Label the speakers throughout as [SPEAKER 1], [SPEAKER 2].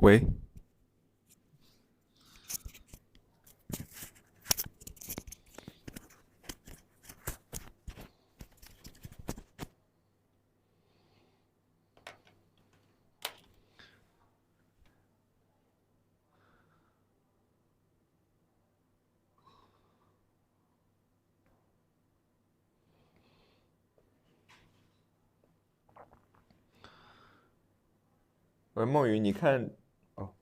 [SPEAKER 1] 喂，喂，梦雨，你看，哦，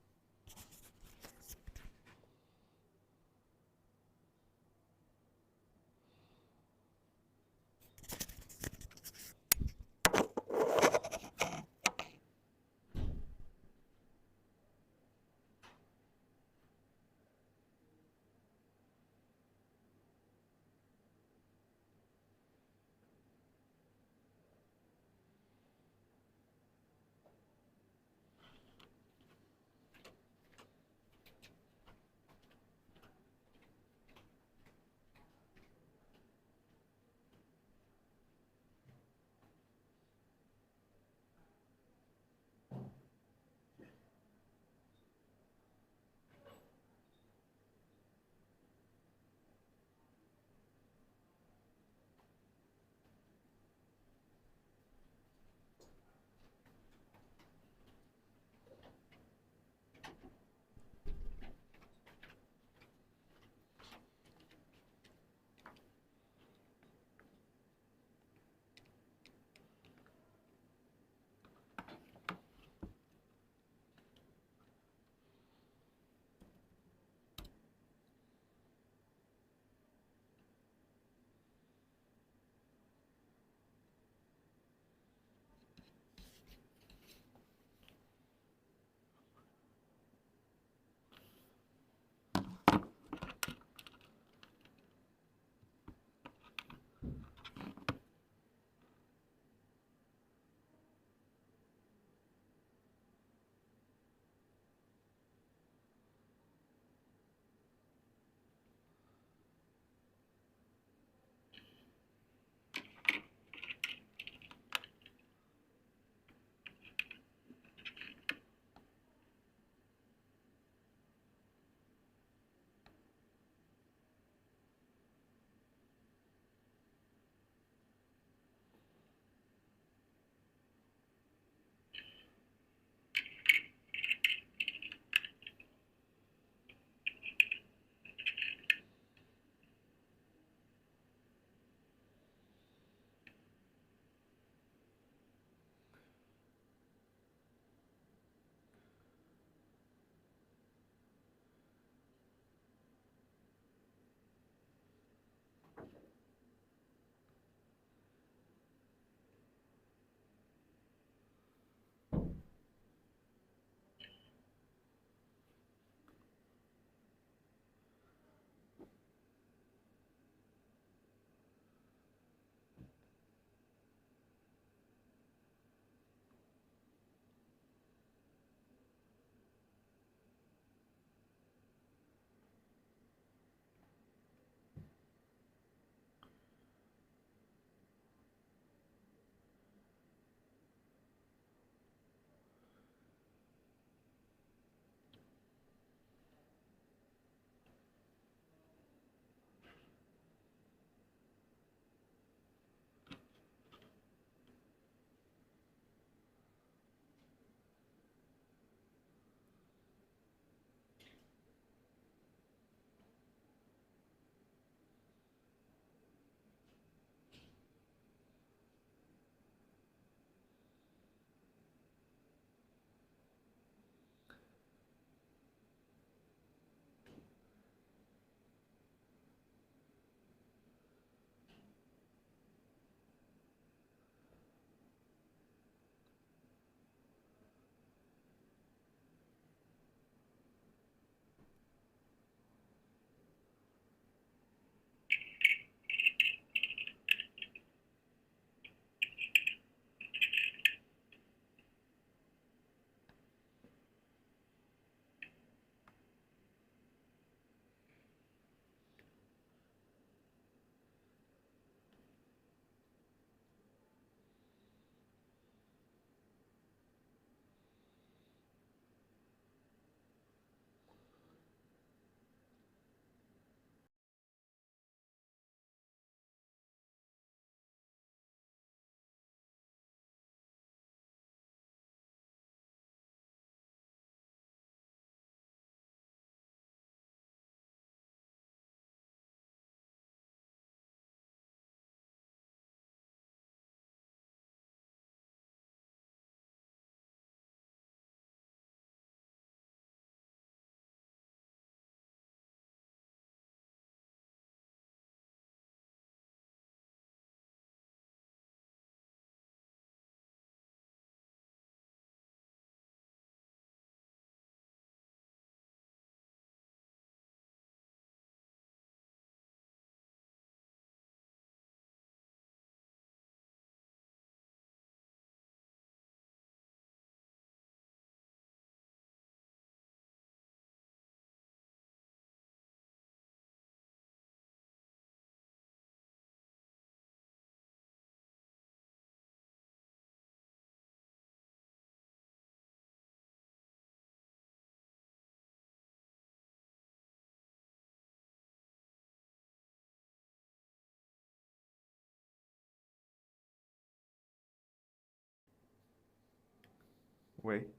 [SPEAKER 1] 喂。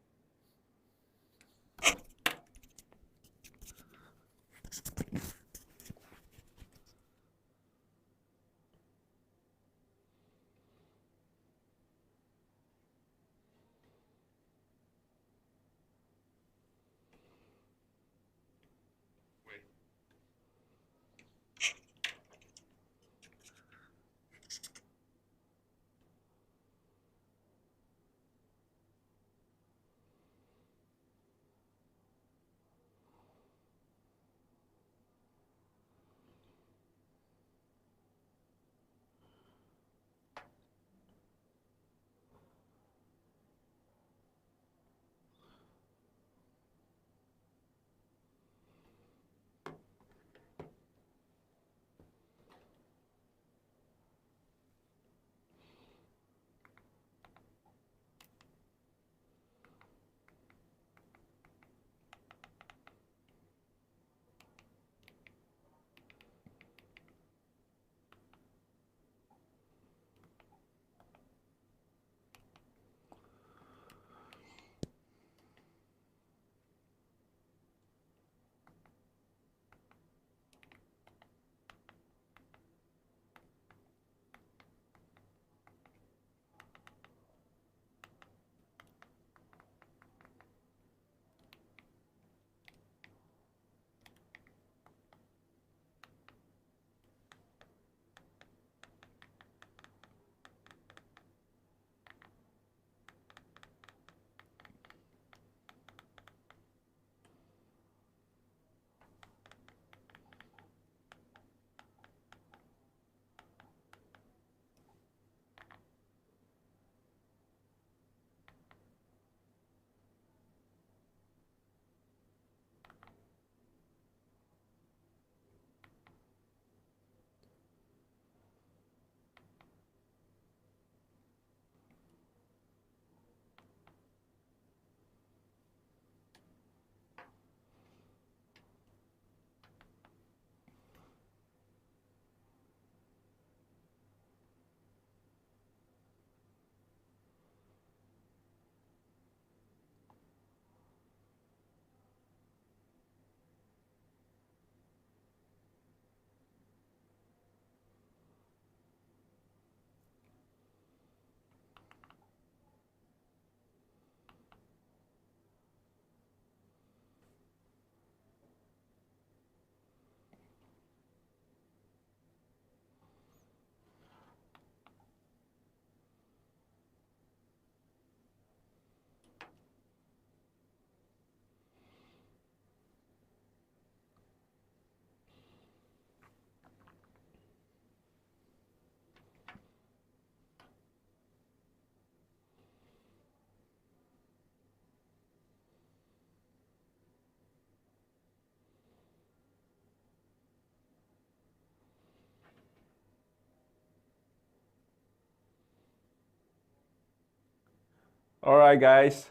[SPEAKER 1] Alright guys,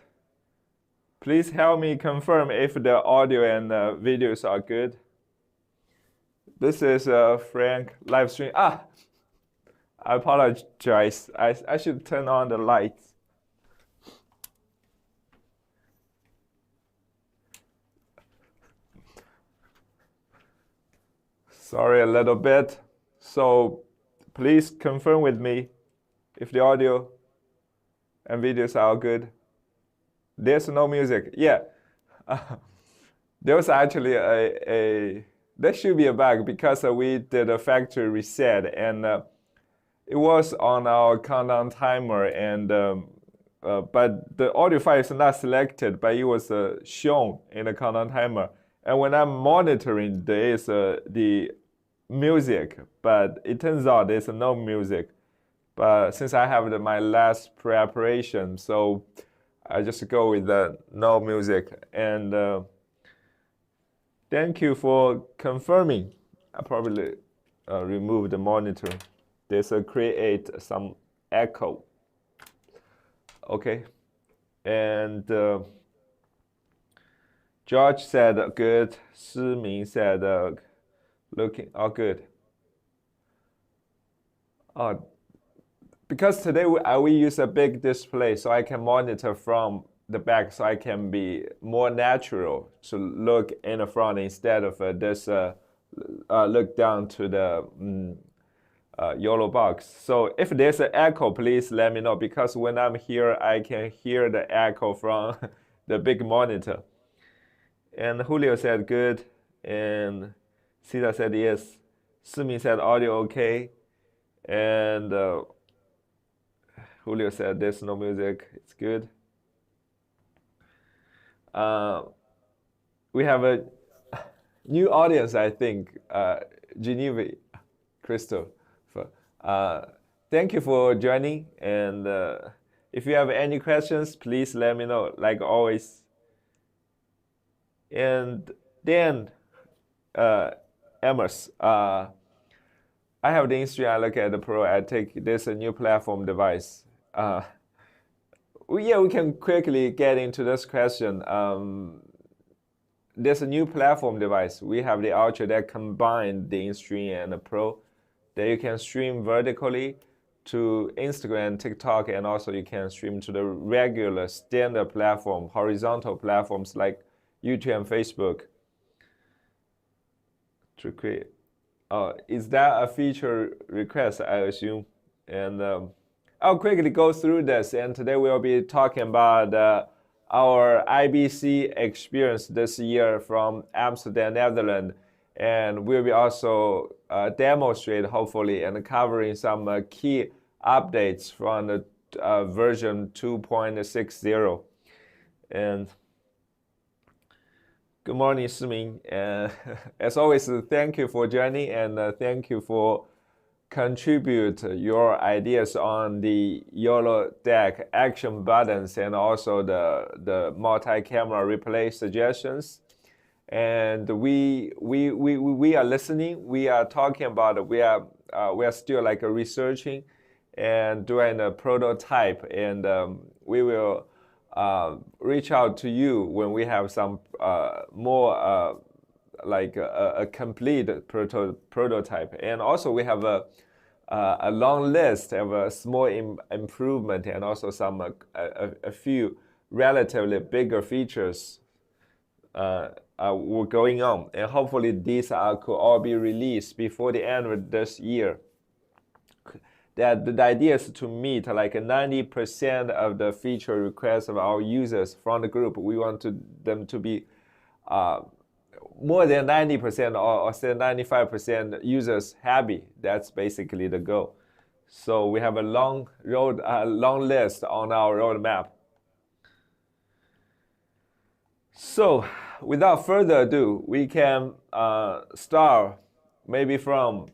[SPEAKER 1] please help me confirm if the audio and videos are good. This is Frank live stream. I apologize. I should turn on the lights. Sorry a little bit. So please confirm with me if the audio and videos are good. There's no music. Yeah. There was actually there should be a bug because we did a factory reset and it was on our countdown timer and but the audio file is not selected, but it was shown in the countdown timer. And when I'm monitoring, there is the music, but it turns out there's no music. But since I have my last preparation, so I just go with the no music. And thank you for confirming. I probably remove the monitor. There's create some echo. Okay, and George said good. Ming said looking all good. Because today we use a big display, so I can monitor from the back so I can be more natural to look in the front instead of this look down to the YoloBox. So if there's an echo, please let me know, because when I'm here, I can hear the echo from the big monitor. And Julio said good, and Sita said yes. Sumi said audio okay, and Julio said there's no music, it's good. We have a new audience, I think, Geneva, Crystal. Thank you for joining, and if you have any questions, please let me know, like always. And then, Amos, I have the instrument, I look at the Pro, I take this a new platform device. Yeah, we can quickly get into this question. There's a new platform device. We have the Ultra that combines the InStream and the Pro, that you can stream vertically to Instagram, TikTok, and also you can stream to the regular standard platform, horizontal platforms like YouTube and Facebook. To create, is that a feature request, I assume? And I'll quickly go through this, and today we'll be talking about our IBC experience this year from Amsterdam, Netherlands, and we'll be also demonstrate, hopefully, and covering some key updates from the version 2.6.0. And good morning, Siming. And as always, thank you for joining, and thank you for contribute your ideas on the YOLO deck action buttons and also the multi-camera replay suggestions. And we are listening. We are talking about it. We are still like researching and doing a prototype, and we will reach out to you when we have some more like a complete prototype. And also we have a long list of a small improvement and also some a few relatively bigger features were going on, and hopefully these could all be released before the end of this year. That the idea is to meet like 90% of the feature requests of our users from the group. We want them to be more than 90% or say 95% users happy. That's basically the goal. So we have a long list on our roadmap. So without further ado, we can start maybe from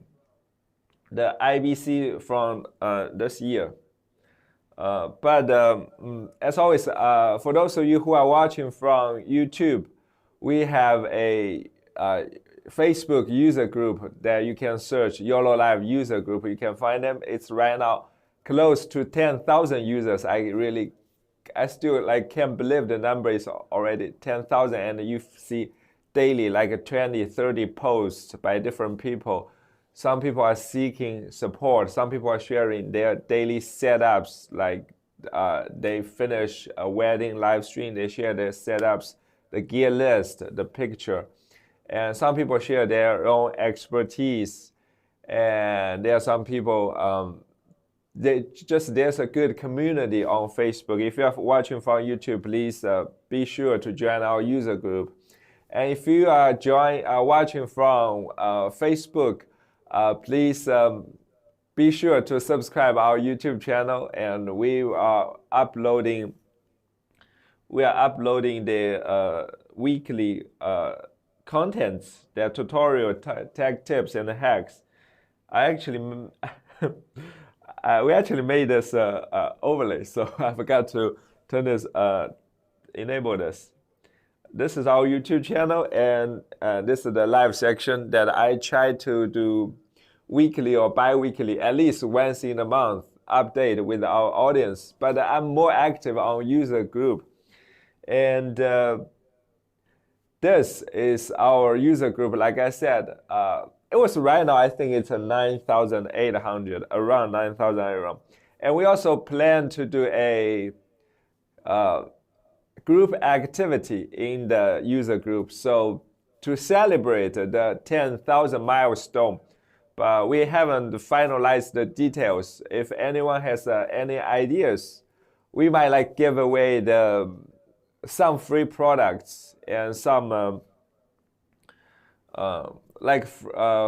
[SPEAKER 1] the IBC from this year. But as always, for those of you who are watching from YouTube, we have a Facebook user group that you can search, YOLO Live user group. You can find them. It's right now close to 10,000 users. I still like can't believe the number is already 10,000, and you see daily like 20, 30 posts by different people. Some people are seeking support. Some people are sharing their daily setups, like they finish a wedding live stream, they share their setups, the gear list, the picture. And some people share their own expertise. And there are some people, there's a good community on Facebook. If you're watching from YouTube, please be sure to join our user group. And if you are watching from Facebook, please be sure to subscribe our YouTube channel, and we are uploading the weekly contents, the tutorial, tech tips, and hacks. We actually made this overlay, so I forgot to turn this, enable this. This is our YouTube channel, and this is the live section that I try to do weekly or bi-weekly, at least once in a month, update with our audience. But I'm more active on user group. And this is our user group. Like I said, it was right now, I think it's a 9,800, around 9,800. And we also plan to do a group activity in the user group. So to celebrate the 10,000 milestone, but we haven't finalized the details. If anyone has any ideas, we might like give away some free products and some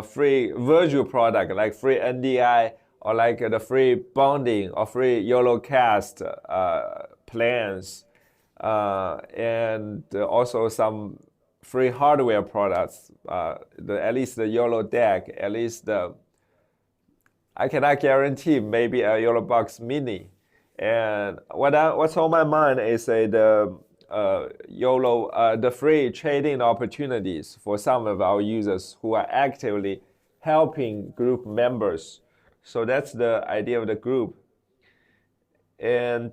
[SPEAKER 1] free virtual product, like free NDI, or like the free bonding or free YoloCast plans, and also some free hardware products, at least the YOLO deck, at least I cannot guarantee maybe a YoloBox mini. And what's on my mind is the free trading opportunities for some of our users who are actively helping group members. So that's the idea of the group. And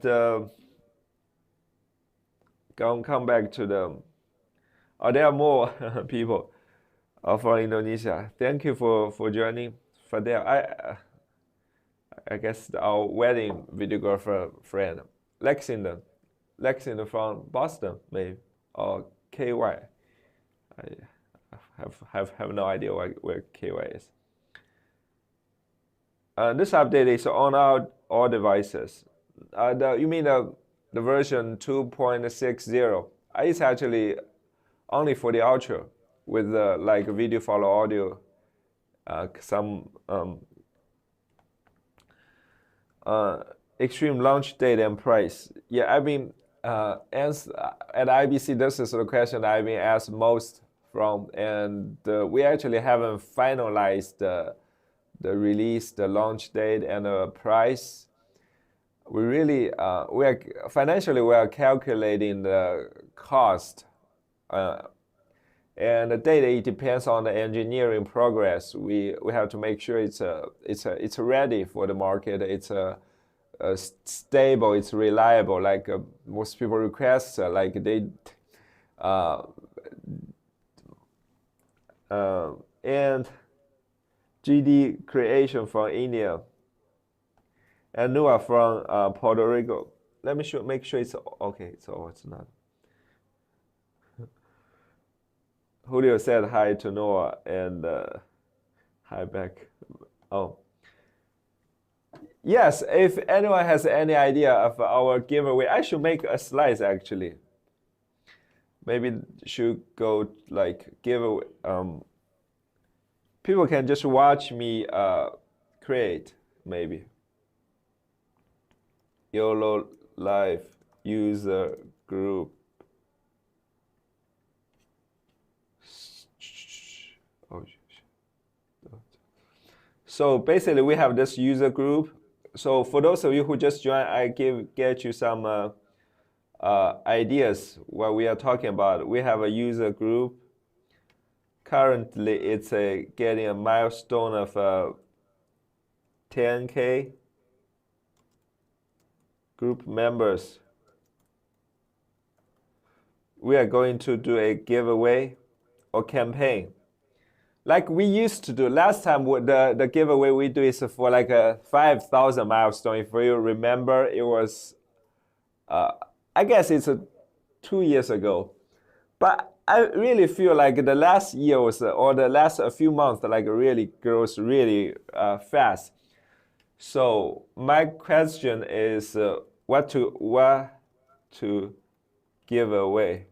[SPEAKER 1] come back to there are more people from Indonesia. Thank you for joining. Fadel, I guess our wedding videographer friend, Lexington from Boston, maybe, or KY. I have no idea where KY is. This update is on all devices. You mean the version 2.6.0? It's actually only for the Ultra with like video follow audio, some extreme launch date and price. Yeah, I mean, at IBC, this is the question I've been asked most from, and we actually haven't finalized the release, the launch date, and the price. We really, financially we are calculating the cost, and the data, it depends on the engineering progress. We have to make sure it's ready for the market. It's stable, it's reliable. Like most people request, like they and GD creation from India, and Noah from Puerto Rico. Let me make sure it's okay. So it's not. Julio said hi to Noah and hi back. Oh. Yes, if anyone has any idea of our giveaway, I should make a slide actually. Maybe should go like giveaway. People can just watch me create, maybe. YOLO Live user group. So basically, we have this user group. So for those of you who just joined, I get you some ideas what we are talking about. We have a user group. Currently, it's getting a milestone of 10K group members. We are going to do a giveaway or campaign. Like we used to do last time, the giveaway we do is for like a 5,000 milestone. If you remember, it was, I guess it's 2 years ago. But I really feel like the last year or the last few months, like really grows really fast. So my question is, what to give away?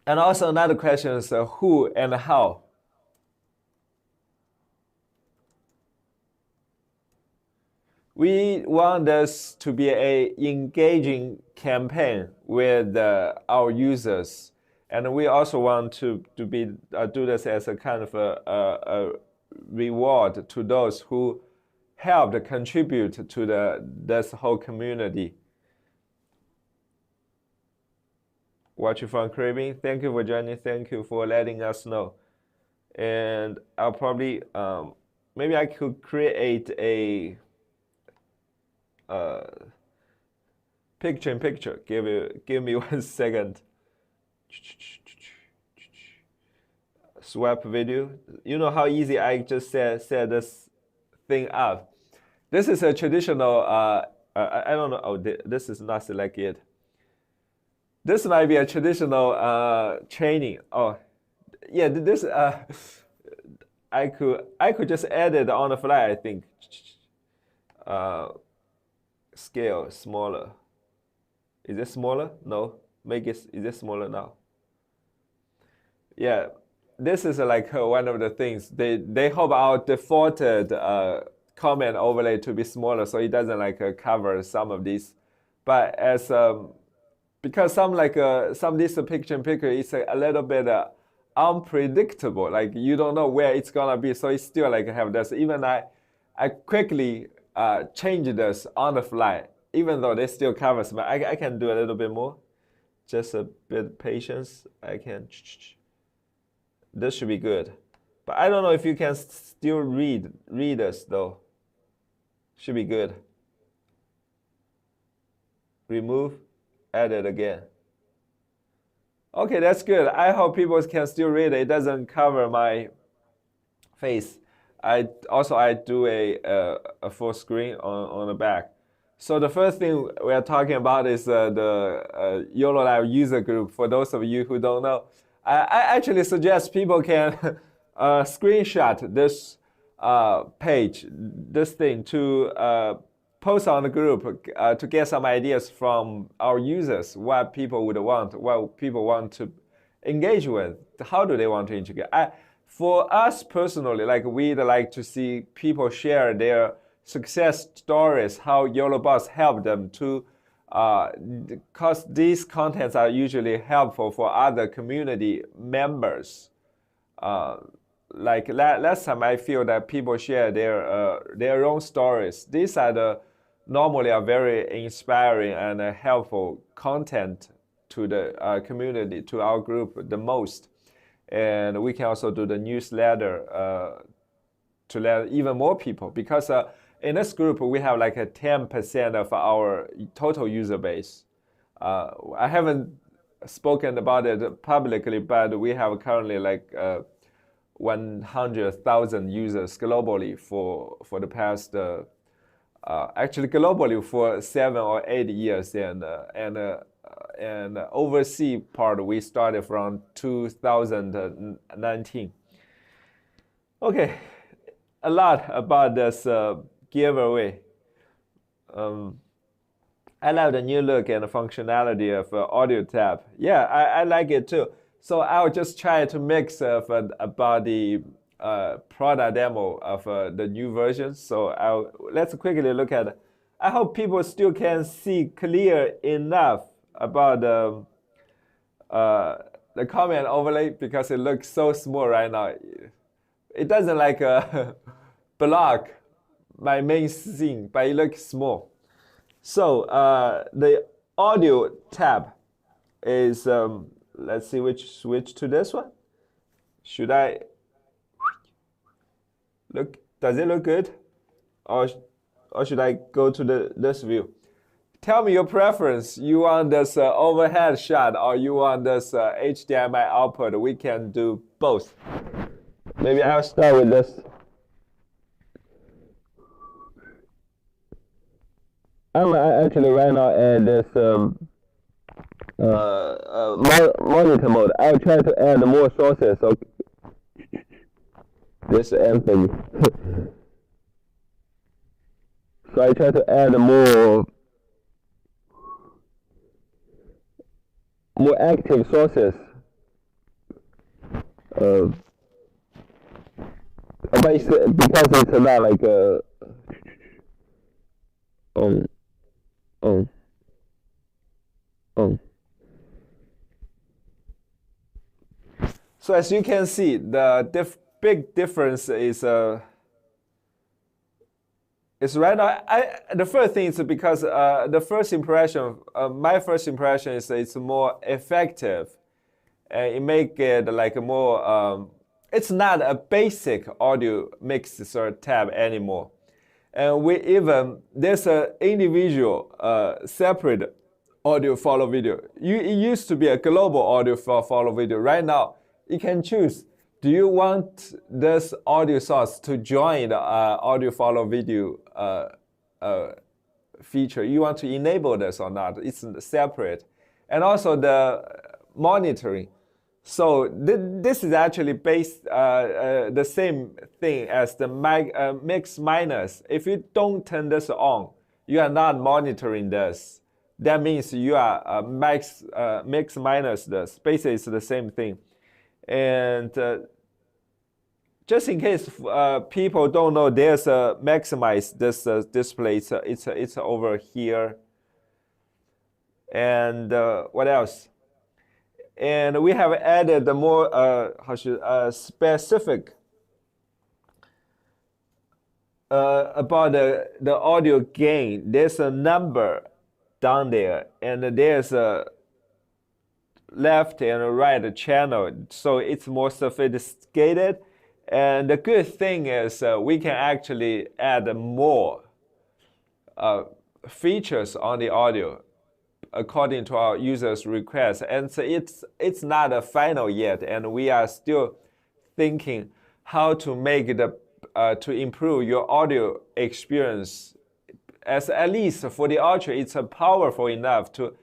[SPEAKER 1] And also another question is who and how. We want this to be an engaging campaign with our users, and we also want to do this as a kind of a reward to those who helped contribute to this whole community. Watching from Caribbean, thank you for joining. Thank you for letting us know. And I'll probably maybe I could create a picture. Give me 1 second. Swap video. You know how easy I just set this thing up. This is a traditional I don't know. Oh, this is not selected. This might be a traditional training. Oh, yeah. This I could just edit on the fly. I think. Scale smaller. Is it smaller? No. Make it. Is it smaller now? Yeah. This is like one of the things they hope our defaulted comment overlay to be smaller, so it doesn't like cover some of these. But as because some this picture in picture is a little bit unpredictable. Like you don't know where it's gonna be, so it still like have this. Even I quickly change this on the fly, even though they still covers. But I can do a little bit more. Just a bit patience. I can. This should be good, but I don't know if you can still read this though. Should be good. Remove, edit again. Okay, that's good. I hope people can still read it. It doesn't cover my face. I do a full screen on the back. So the first thing we are talking about is the YOLO Live user group. For those of you who don't know, I actually suggest people can screenshot this page, this thing, to post on the group to get some ideas from our users, what people would want, what people want to engage with, how do they want to integrate. For us personally, like we'd like to see people share their success stories, how YoloBox helped them to, because these contents are usually helpful for other community members. Like last time, I feel that people share their own stories. These are normally are very inspiring and helpful content to the community, to our group the most. And we can also do the newsletter to let even more people, because in this group we have like a 10% of our total user base. I haven't spoken about it publicly, but we have currently like 100,000 users globally for the past actually globally for 7 or 8 years, and overseas part we started from 2019. Okay, a lot about this giveaway. I love the new look and the functionality of audio tab. Yeah, I like it too. So I'll just try to mix about the product demo of the new version. So let's quickly look at it. I hope people still can see clear enough about the comment overlay, because it looks so small right now. It doesn't like block my main scene, but it looks small. So the audio tab is, let's see which switch to this one. Should I look? Does it look good, or should I go to this view? Tell me your preference. You want this overhead shot, or you want this HDMI output? We can do both. Maybe I'll start with this. I'm actually right now at this monitor mode. I'll try to add more sources. So this Anthony. So I try to add more active sources. But because it's not like So as you can see, the big difference is right now. The first thing is because the first impression, my first impression is it's more effective, and it make it like a more. It's not a basic audio mixer tab anymore, and there's an individual separate audio follow video. It used to be a global audio follow video. Right now, you can choose. Do you want this audio source to join the audio follow video feature. You want to enable this or not. It's separate. And also the monitoring. So this is actually based the same thing as the mix minus. If you don't turn this on, you are not monitoring this. That means you are mix minus this. Basically, it's the same thing. And just in case people don't know, there's a maximize this display. It's over here. And what else? And we have added the more specific about the audio gain. There's a number down there, and there's a left and right channel, so it's more sophisticated. And the good thing is we can actually add more features on the audio according to our users' requests. And so it's not a final yet, and we are still thinking how to make the to improve your audio experience. As at least for the Ultra, it's powerful enough to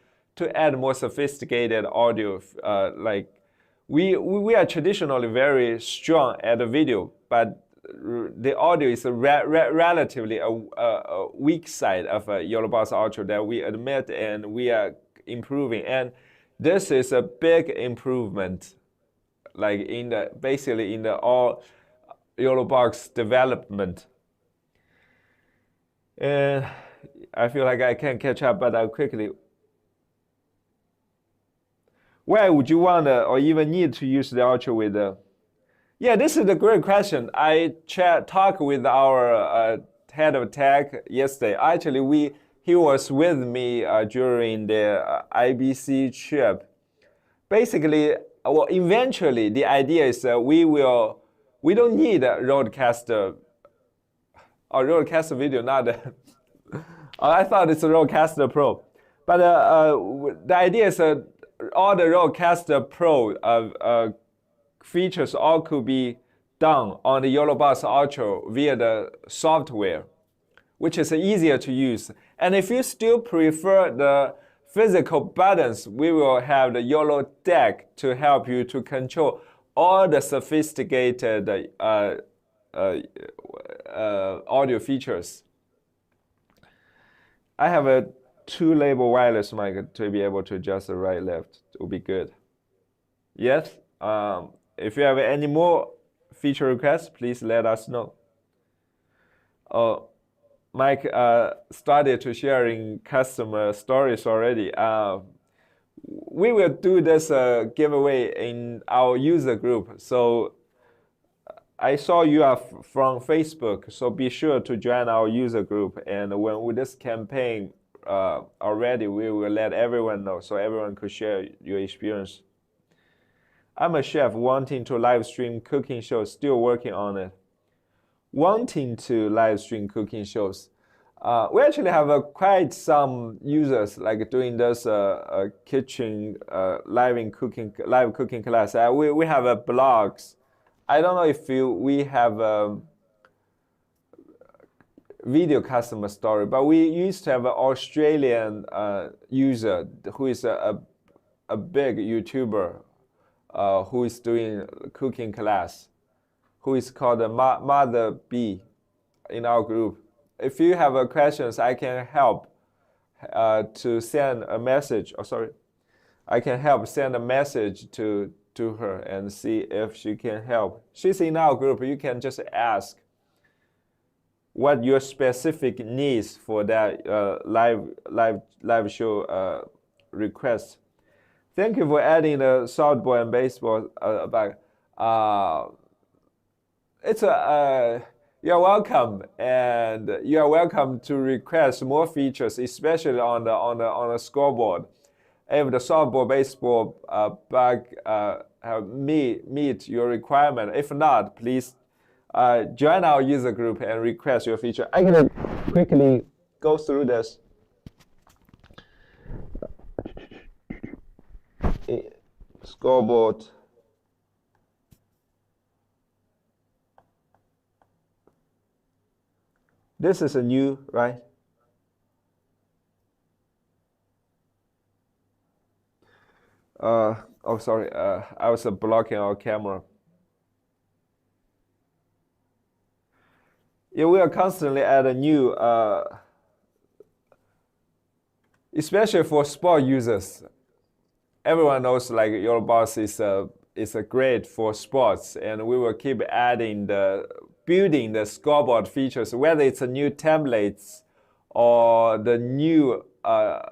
[SPEAKER 1] add more sophisticated audio. Like we are traditionally very strong at the video, but the audio is relatively a weak side of YoloBox Ultra that we admit, and we are improving. And this is a big improvement, like basically in the all YoloBox development. And I feel like I can't catch up, but I'll quickly. Why would you want or even need to use the Ultra with Yeah, this is a great question. I talked with our head of tech yesterday. Actually, he was with me during the IBC trip. Basically, well, eventually the idea is we don't need a roadcaster or roadcaster video, not I thought it's a roadcaster Pro, but the idea is all the roadcaster Pro features all could be done on the YoloBox Ultra via the software, which is easier to use. And if you still prefer the physical buttons, we will have the YOLO deck to help you to control all the sophisticated audio features. I have a 2-label wireless mic to be able to adjust the right left. It will be good. Yes. If you have any more feature requests, please let us know. Mike started to sharing customer stories already. We will do this giveaway in our user group. So I saw you are from Facebook, so be sure to join our user group. And when with this campaign already, we will let everyone know so everyone could share your experience. I'm a chef wanting to live stream cooking shows, still working on it. Wanting to live stream cooking shows. We actually have quite some users like doing this kitchen live cooking class. We have blogs. I don't know if we have video customer story, but we used to have an Australian user who is a big YouTuber who is doing cooking class, who is called Mother B in our group. If you have questions, I can help to send a message. Oh, sorry. I can help send a message to her and see if she can help. She's in our group. You can just ask what your specific needs for that live show request. Thank you for adding the softball and baseball back. You're welcome, and you are welcome to request more features, especially on the scoreboard. If the softball, baseball bug meet your requirement, if not, please join our user group and request your feature. I'm gonna quickly go through this. Scoreboard. This is a new, right? Oh, sorry. I was blocking our camera. Yeah, we are constantly at a new, especially for sport users. Everyone knows like YoloBox is a great for sports, and we will keep adding building the scoreboard features, whether it's a new templates or the new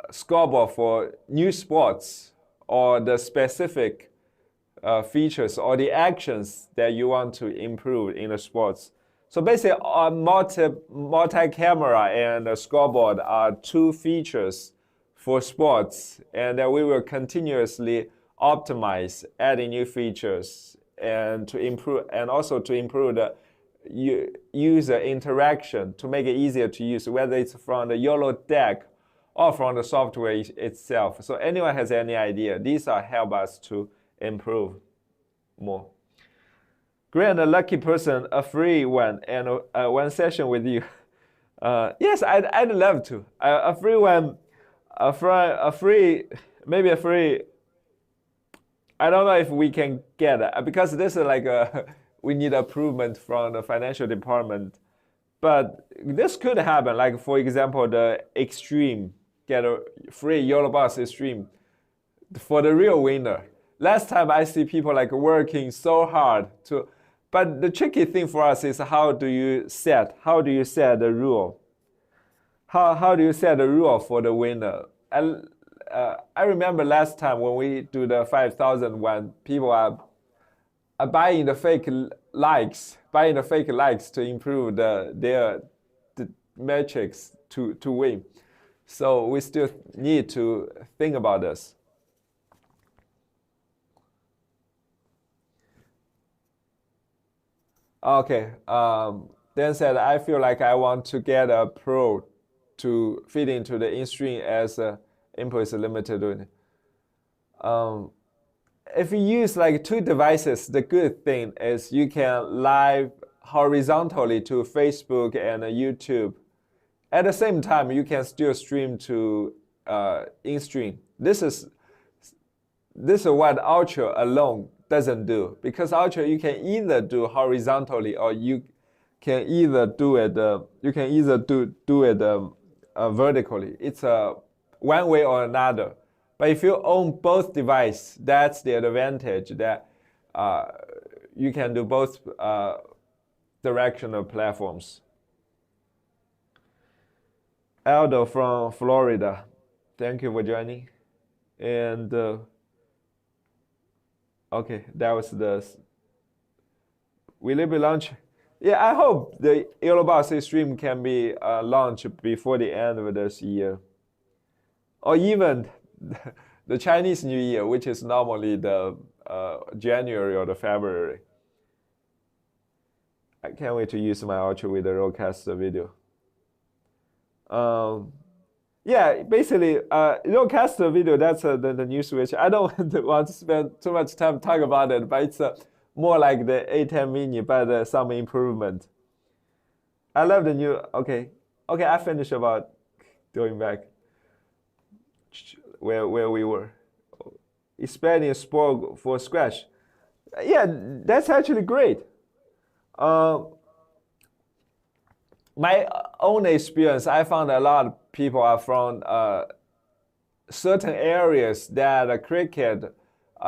[SPEAKER 1] scoreboard for new sports, or the specific features or the actions that you want to improve in the sports. So basically, multi-camera and the scoreboard are two features for sports, and we will continuously optimize, adding new features, and to improve, and also to improve the user interaction to make it easier to use, whether it's from the YOLO deck or from the software itself. So anyone has any idea, these are help us to improve more. Grant a lucky person a free one and one session with you. Yes, I'd love to. A free one, maybe a free. I don't know if we can get it because this is like we need approval from the financial department. But this could happen. Like for example, the Extreme get a free YoloBox Extreme for the real winner. Last time I see people like working so hard to, but the tricky thing for us is how do you set the rule? How do you set the rule for the winner? I remember last time when we do the 5,000 one, people are buying the fake likes to improve their metrics to win. So we still need to think about this. Okay, Dan said, I feel like I want to get a Pro to fit into the in-stream as input is limited. If you use like two devices, the good thing is you can live horizontally to Facebook and YouTube. At the same time, you can still stream to in-stream. This is what Ultra alone doesn't do, because Ultra you can either do horizontally or you can either do it vertically. It's one way or another. But if you own both devices, that's the advantage that you can do both directional platforms. Aldo from Florida, thank you for joining. And okay, that was will it be launched? Yeah, I hope the YoloBox Stream can be launched before the end of this year, or even the Chinese New Year, which is normally the January or the February. I can't wait to use my Ultra with the roadcaster video. Yeah, basically, roadcaster video, that's the new switch. I don't want to spend too much time talking about it, but it's more like the A10 mini, but some improvement. I love the new, okay, I finished about going back where we were. Expanding sport for Scratch. Yeah, that's actually great. My own experience, I found a lot of people are from certain areas that cricket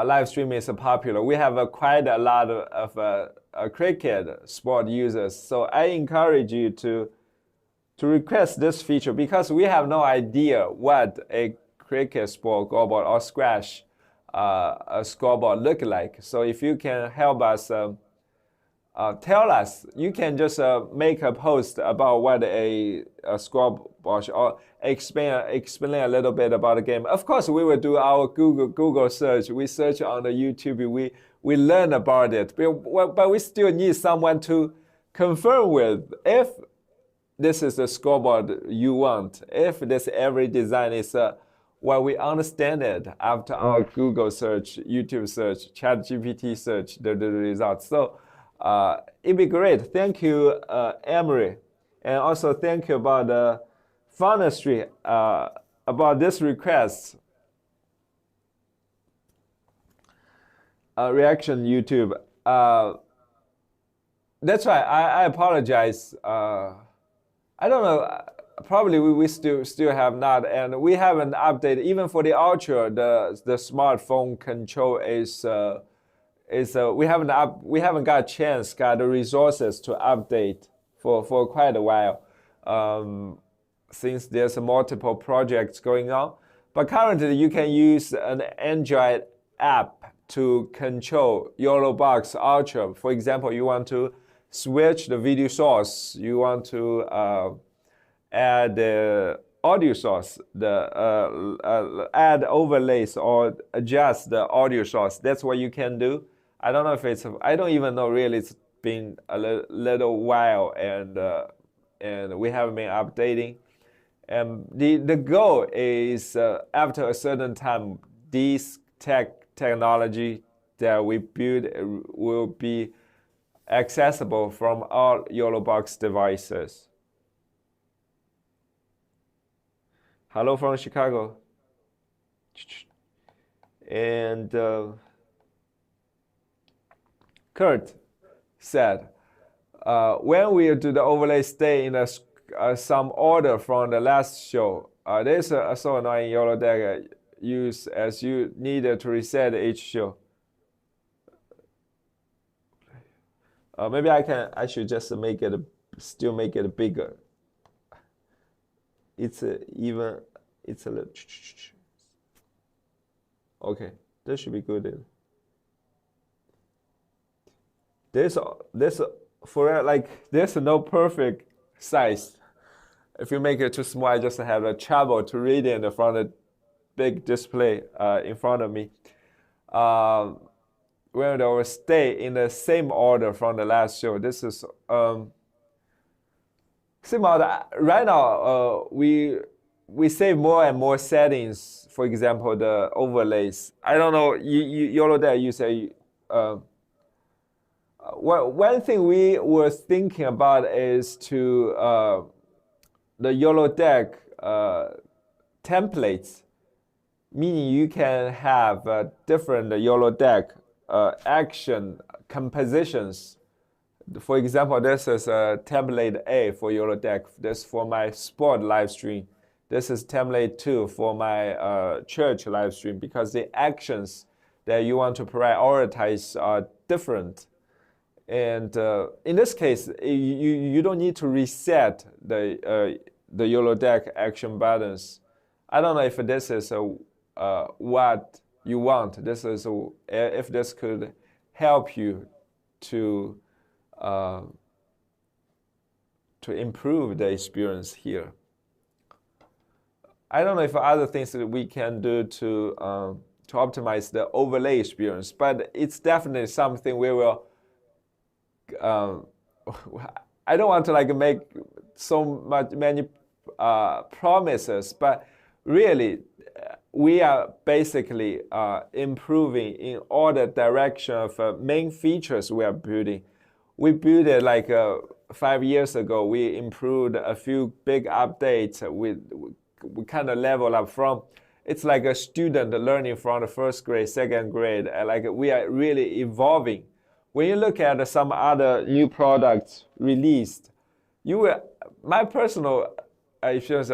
[SPEAKER 1] live streaming is popular. We have quite a lot of cricket sport users. So I encourage you to request this feature, because we have no idea what a cricket sport scoreboard or Scratch a scoreboard look like. So if you can help us tell us, you can just make a post about what a scoreboard, or explain a little bit about the game. Of course, we will do our Google search. We search on the YouTube. We learn about it, but we still need someone to confirm with if this is the scoreboard you want. If this every design is well, we understand it after our Google search, YouTube search, ChatGPT search, the results. So it'd be great. Thank you, Emery. And also thank you about the Founder Street about this request. reaction YouTube. That's right. I apologize. I don't know. Probably we still have not, and we haven't updated even for the Ultra. The smartphone control is we haven't got a chance, got the resources to update for quite a while, since there's multiple projects going on. But currently, you can use an Android app to control YoloBox Ultra. For example, you want to switch the video source, you want to add the audio source, add overlays or adjust the audio source. That's what you can do. I don't know if I don't even know really. It's been a little while, and we haven't been updating. And the goal is after a certain time, these technology that we build will be accessible from all YoloBox devices. Hello from Chicago. And Kurt said, when we do the overlay, stay in some order from the last show. There's a so annoying YoloDeck use as you needed to reset each show. Maybe I should just still make it bigger. It's a little. Okay, that should be good. There's no perfect size. If you make it too small, I just have the trouble to read it from the big display in front of me. Where they will stay in the same order from the last show. This is same order. Right now, we save more and more settings. For example, the overlays. I don't know. YoloDeck, you say. One thing we were thinking about is to the YoloDeck templates, meaning you can have different YoloDeck action compositions. For example, this is template A for YoloDeck. This is for my sport live stream. This is template 2 for my church live stream, because the actions that you want to prioritize are different. And in this case, you don't need to reset the YoloDeck action buttons. I don't know if this is what you want. This is if this could help you to improve the experience here. I don't know if other things that we can do to optimize the overlay experience, but it's definitely something we will. I don't want to make many promises, but really we are basically improving in all the direction of main features we are building. We built it 5 years ago. We improved a few big updates. We kind of level up from. It's like a student learning from the first grade, second grade. We are really evolving. When you look at some other new products released, my personal experience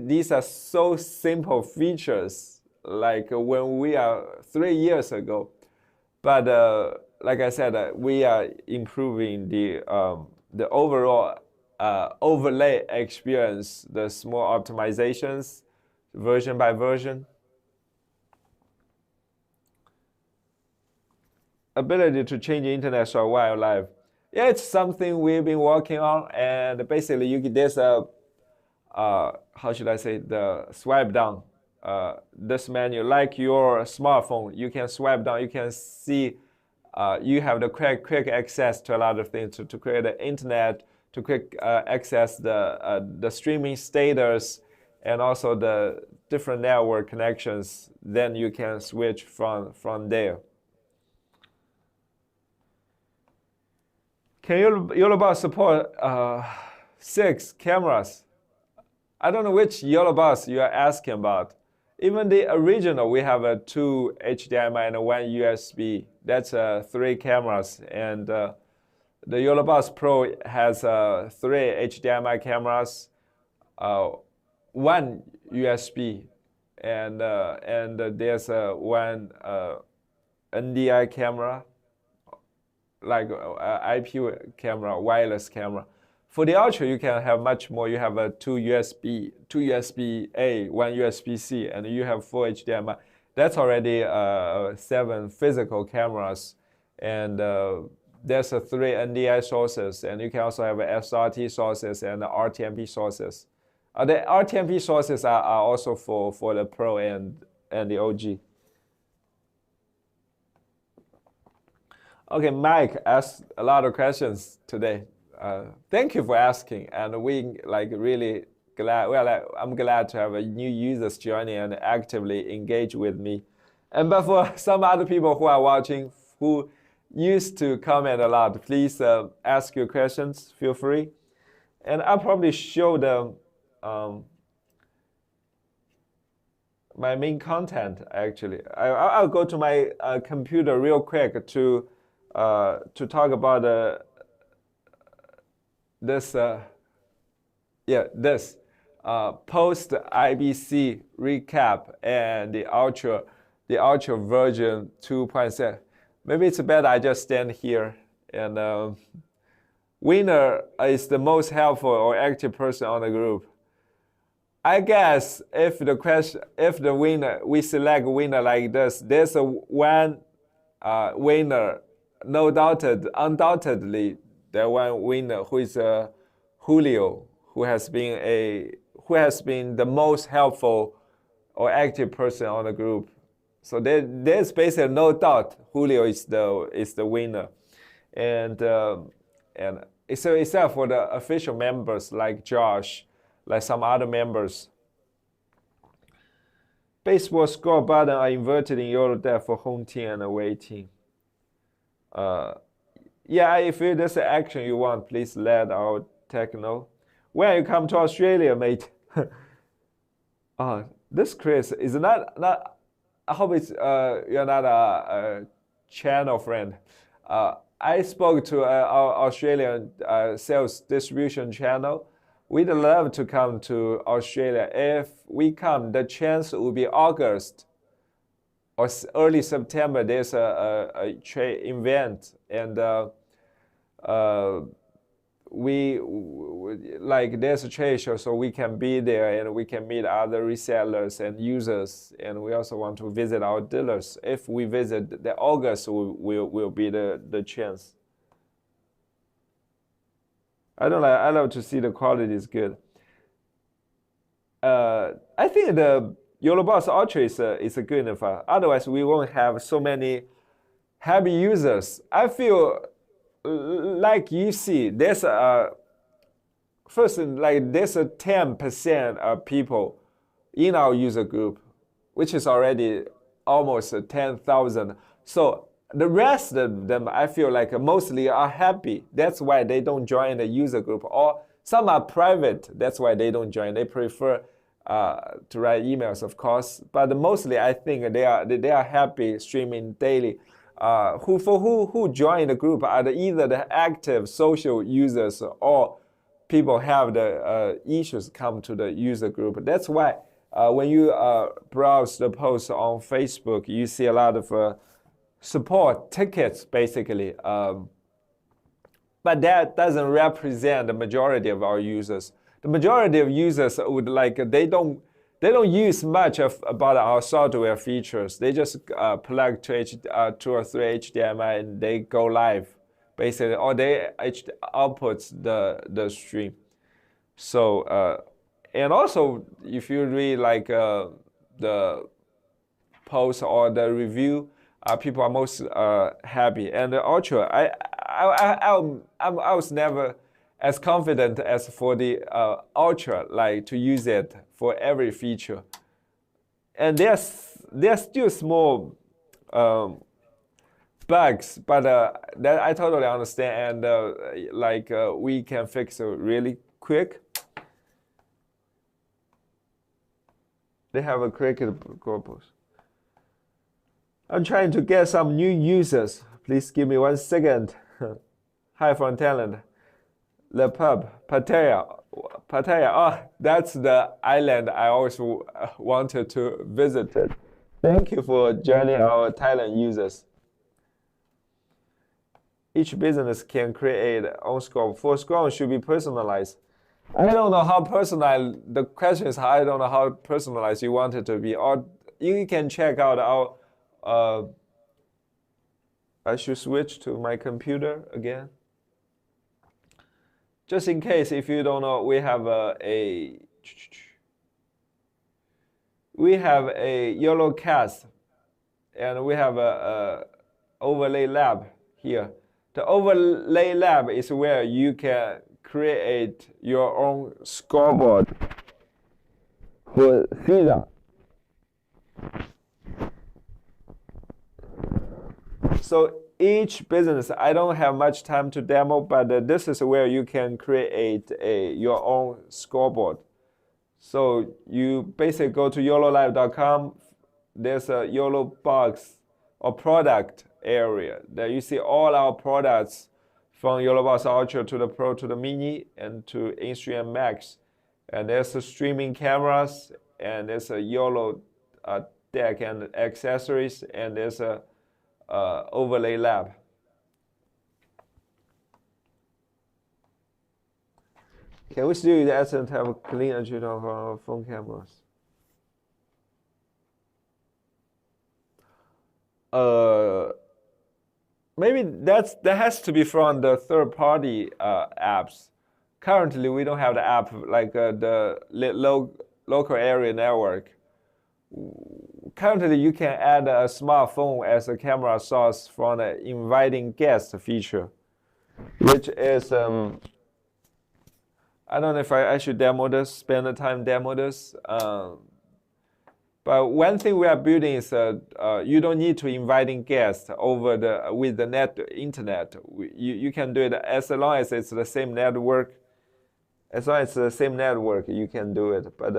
[SPEAKER 1] these are so simple features, when we are 3 years ago. But like I said, we are improving the overall overlay experience, the small optimizations, version by version. Ability to change the internet show while live. Yeah, it's something we've been working on, and basically there's a how should I say, the swipe down. This menu, like your smartphone, you can swipe down. You can see you have the quick access to a lot of things, to create the internet, to quick access the streaming status, and also the different network connections. Then you can switch from there. Can YoloBox support 6 cameras? I don't know which YoloBox you are asking about. even the original, we have a 2 HDMI and 1 USB. That's 3 cameras. And the YoloBox Pro has 3 HDMI cameras, 1 USB, and there's one NDI camera, like IP camera, wireless camera. For the Ultra, you can have much more. You have a 2 USB-A, 1 USB-C, and you have 4 HDMI. That's already 7 physical cameras, and there's 3 NDI sources, and you can also have SRT sources and RTMP sources. The RTMP sources are also for the Pro and the OG. Okay, Mike asked a lot of questions today. Thank you for asking, and we really glad. Well, I'm glad to have new users joining and actively engage with me. And but for some other people who are watching who used to comment a lot, please ask your questions. Feel free, and I'll probably show them my main content. Actually, I'll go to my computer real quick to talk about this post-IBC recap and the Ultra version 2.6. Maybe it's better I just stand here. And winner is the most helpful or active person on the group. I guess if the winner, we select a winner like this, there's a one winner, undoubtedly, the one winner who is Julio, who has been the most helpful or active person on the group. So there's basically no doubt Julio is the winner, and except for the official members like Josh, like some other members. Baseball score button are inverted in YoloDev for home team and away team. Yeah, if there's an action you want, please let our tech know. When you come to Australia, mate. This Chris is not. I hope it's you're not a channel friend. I spoke to our Australian sales distribution channel. We'd love to come to Australia. If we come, the chance will be August or early September. There's a trade event, and there's a trade show, so we can be there and we can meet other resellers and users, and we also want to visit our dealers. If we visit, the August will be the chance. I love to see the quality is good. I think the YoloBox Ultra is a good enough. Otherwise, we won't have so many happy users. I feel like you see, there's a 10% of people in our user group, which is already almost 10,000. So the rest of them, I feel like mostly are happy. That's why they don't join the user group. Or some are private. That's why they don't join. They prefer to write emails, of course. But mostly, I think they are happy streaming daily. Who join the group are either the active social users or people have the issues come to the user group. That's why when you browse the posts on Facebook, you see a lot of support tickets, basically. But that doesn't represent the majority of our users. The majority of users would they don't use much about our software features. They just plug to 2 or 3 HDMI and they go live, basically, or they outputs the stream. So and also, if you read the post or the review, people are most happy. And the Ultra, I was never as confident as for the Ultra, to use it for every feature. And there's still small bugs, but that I totally understand, and we can fix it really quick. They have a cricket corpus. I'm trying to get some new users. Please give me 1 second. Hi from Thailand. The pub, Pattaya. Pattaya, oh, that's the island I always wanted to visit. Thank you for joining our Thailand users. Each business can create own scope. For scope should be personalized. I don't know how personalized, the question is I don't know how personalized you want it to be. Or you can check out our, I should switch to my computer again. Just in case, if you don't know, we have a YoloCast, and we have a overlay lab here. The overlay lab is where you can create your own scoreboard for season. So each business, I don't have much time to demo, but this is where you can create your own scoreboard. So you basically go to YoloLive.com. There's a YoloBox or product area that you see all our products from YoloBox Ultra to the Pro to the Mini and to Instream Max. And there's a streaming cameras, and there's a YOLO deck and accessories, and there's a overlay lab. Can we still use Essence to have a clean agent of our phone cameras? Maybe that has to be from the third-party apps. Currently, we don't have the app like the local area network. Currently, you can add a smartphone as a camera source from the inviting guest feature, which is, I don't know if I should demo this, spend the time demo this. But one thing we are building is you don't need to inviting guests over with the internet. You can do it as long as it's the same network. As long as it's the same network, you can do it. But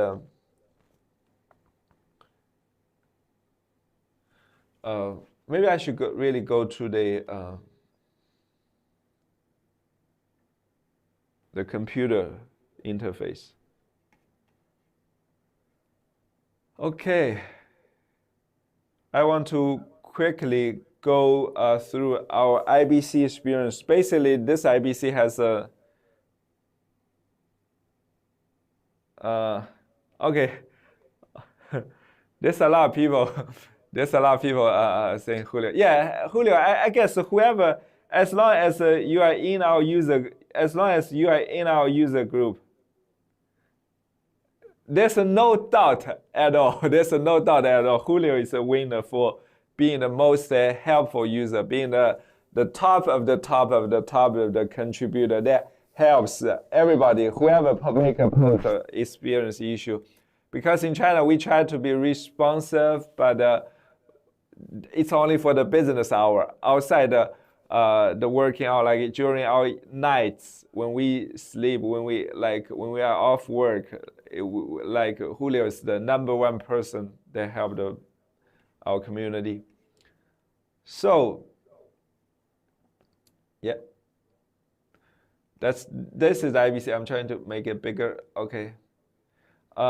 [SPEAKER 1] maybe I should really go to the computer interface. Okay, I want to quickly go through our IBC experience. Basically, this IBC has a okay. There's a lot of people. There's a lot of people saying Julio. Yeah, Julio. I guess whoever, as long as you are in our user, as long as you are in our user group, there's no doubt at all. There's no doubt at all. Julio is a winner for being the most helpful user, being the top of the top of the top of the contributor that helps everybody, whoever make a post experience issue. Because in China, we try to be responsive, but it's only for the business hour. Outside the working hour, like during our nights, when we sleep, when we are off work, like Julio is the #1 person that helped our community. So, yeah, this is IBC. I'm trying to make it bigger. Okay. We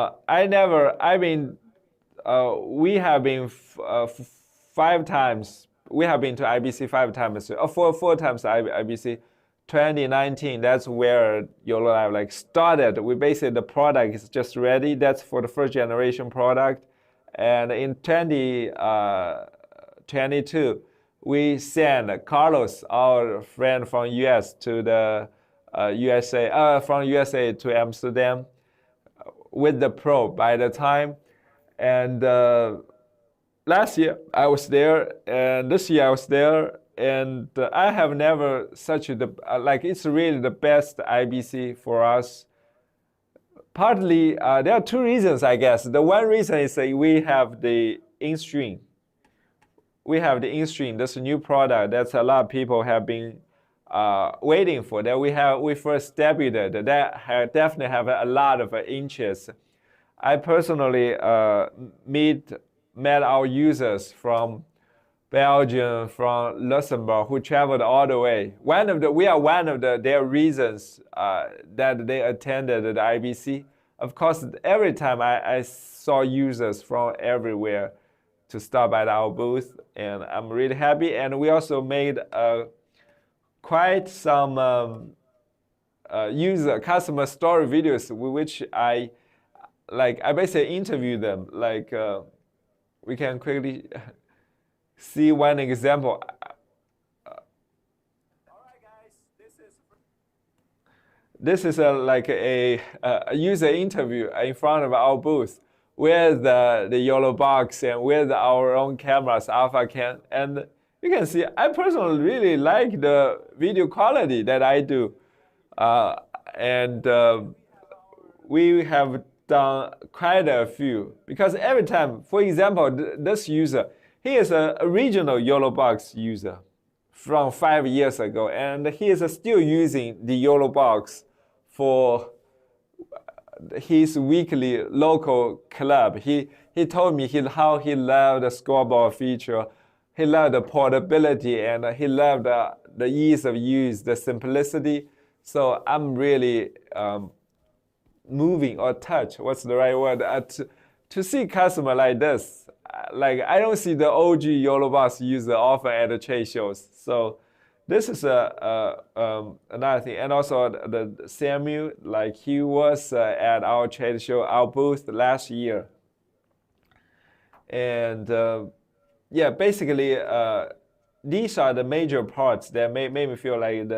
[SPEAKER 1] have been 5 times. We have been to IBC 5 times. 4 times to IBC. 2019, that's where YoloLive started. We basically, the product is just ready. That's for the first generation product. And in 2022, we sent Carlos, our friend from US, to the USA, from USA to Amsterdam with the Pro by the time. And last year I was there, and this year I was there. And I have never such it's really the best IBC for us. Partly, there are 2 reasons, I guess. The one reason is we have the in-stream. We have the in-stream. That's a new product that a lot of people have been waiting for. That we first debuted. That definitely have a lot of interest. I personally met our users from Belgium, from Luxembourg, who traveled all the way. We are one of their reasons that they attended the IBC. Of course, every time I saw users from everywhere to stop at our booth, and I'm really happy. And we also made quite some customer story videos, which I basically interview them. We can quickly see one example. This is a user interview in front of our booth with the YoloBox and with our own cameras, Alpha Cam. And you can see I personally really like the video quality that I do. We have done quite a few, because every time, for example, this user, he is a original YoloBox user from 5 years ago, and he is still using the YoloBox for his weekly local club. He told me how he loved the scoreboard feature, he loved the portability, and he loved the ease of use, the simplicity. So I'm really moving or touched, what's the right word, to see customer like this. I don't see the OG YoloBox user often at the trade shows. So this is another thing. And also the Samuel, he was at our trade show, our booth last year. And yeah, basically these are the major parts that made me feel like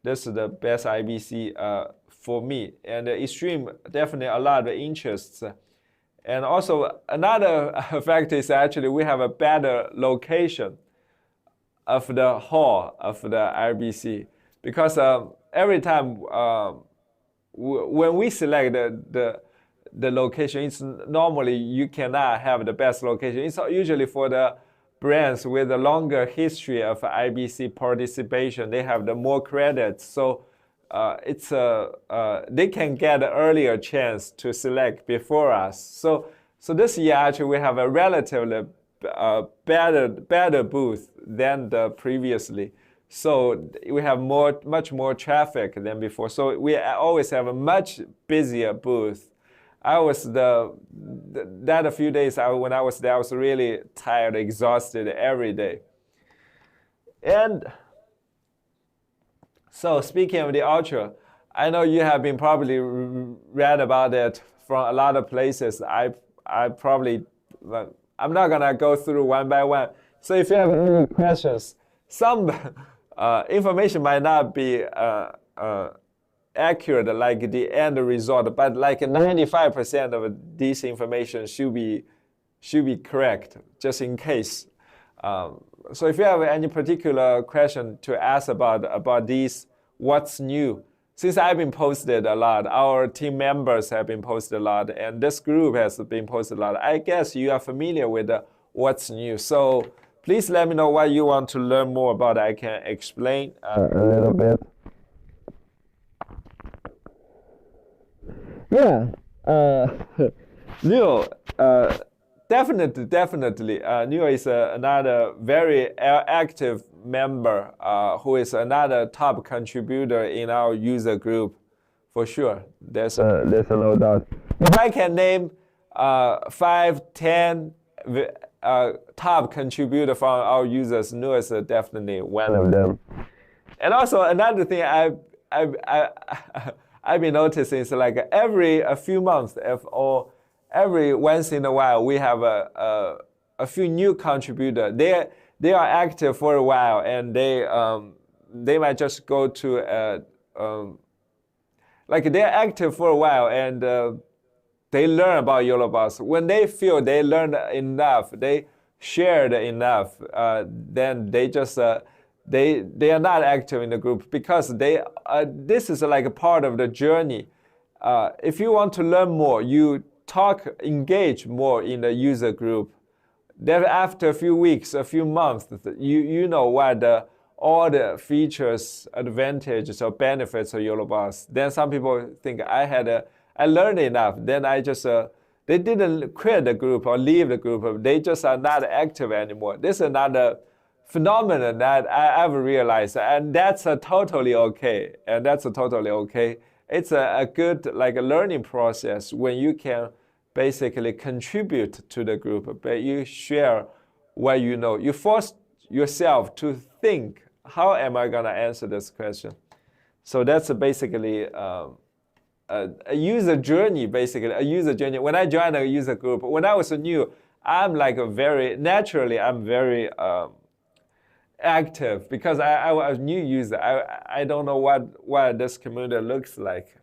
[SPEAKER 1] this is the best IBC for me. And Extreme, definitely a lot of interests. And also another factor is actually we have a better location of the hall of the IBC, because every time when we select the location, it's normally you cannot have the best location. It's usually for the brands with a longer history of IBC participation. They have the more credits, so they can get an earlier chance to select before us. So this year actually we have a relatively better booth than the previously. So we have much more traffic than before. So we always have a much busier booth. I was a few days when I was there, I was really tired, exhausted every day. And so speaking of the Ultra, I know you have been probably read about it from a lot of places. I'm not gonna go through one by one. So if you have any questions, some information might not be accurate, like the end result, but like 95% of this information should be correct, just in case. So if you have any particular question to ask about these, what's new? Since I've been posted a lot, our team members have been posted a lot, and this group has been posted a lot, I guess you are familiar with what's new. So please let me know what you want to learn more about. I can explain a little bit. Yeah, Neo, definitely. Neo is another very active member who is another top contributor in our user group, for sure. There's no doubt. If I can name 5, 10 top contributor from our users, Neo is definitely one of them. And also another thing I've been noticing is every few months or every once in a while we have a few new contributors. They are active for a while, and they might just go to they're active for a while, and they learn about YoloBox. When they feel they learned enough, they shared enough, then they just they are not active in the group, because this is like a part of the journey. If you want to learn more, you engage more in the user group. Then after a few weeks, a few months, you know what all the features, advantages, or benefits of YoloBox. Then some people think I learned enough. Then I just They didn't quit the group or leave the group. They just are not active anymore. This is another phenomenon that I've realized, and that's totally okay. And that's totally okay. It's a good like a learning process when you can basically contribute to the group, but you share what you know. You force yourself to think, how am I gonna answer this question? So that's basically a user journey, basically, a user journey. When I joined a user group, when I was new, I'm like I'm very active because I was a new user. I don't know what this community looks like,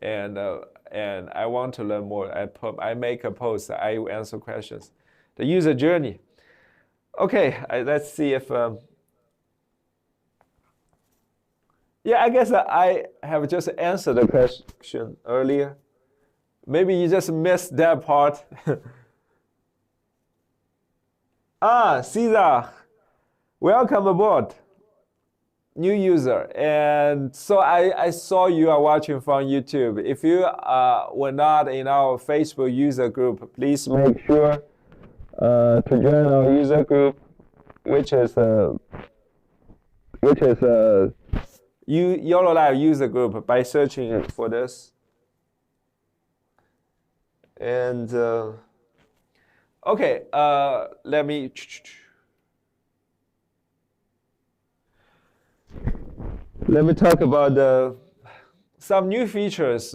[SPEAKER 1] and I want to learn more. I make a post. I answer questions. The user journey. Okay, let's see if. Yeah, I guess I have just answered the question earlier. Maybe you just missed that part. Caesar, welcome aboard. New user. And so I saw you are watching from YouTube. If you were not in our Facebook user group, please make sure to join our user group, which is YoloLive user group by searching for this. And okay, let me talk about some new features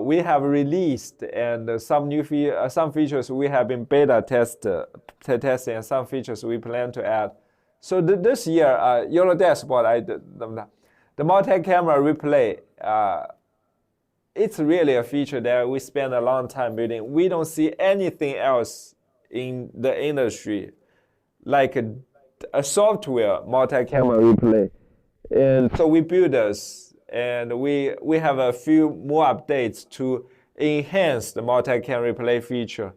[SPEAKER 1] we have released, and some features we have been beta testing, and some features we plan to add. So this year, YOLO Dashboard, the multi-camera replay, it's really a feature that we spend a long time building. We don't see anything else in the industry like a software multi-camera replay. And so we build this, and we have a few more updates to enhance the multi-camera replay feature.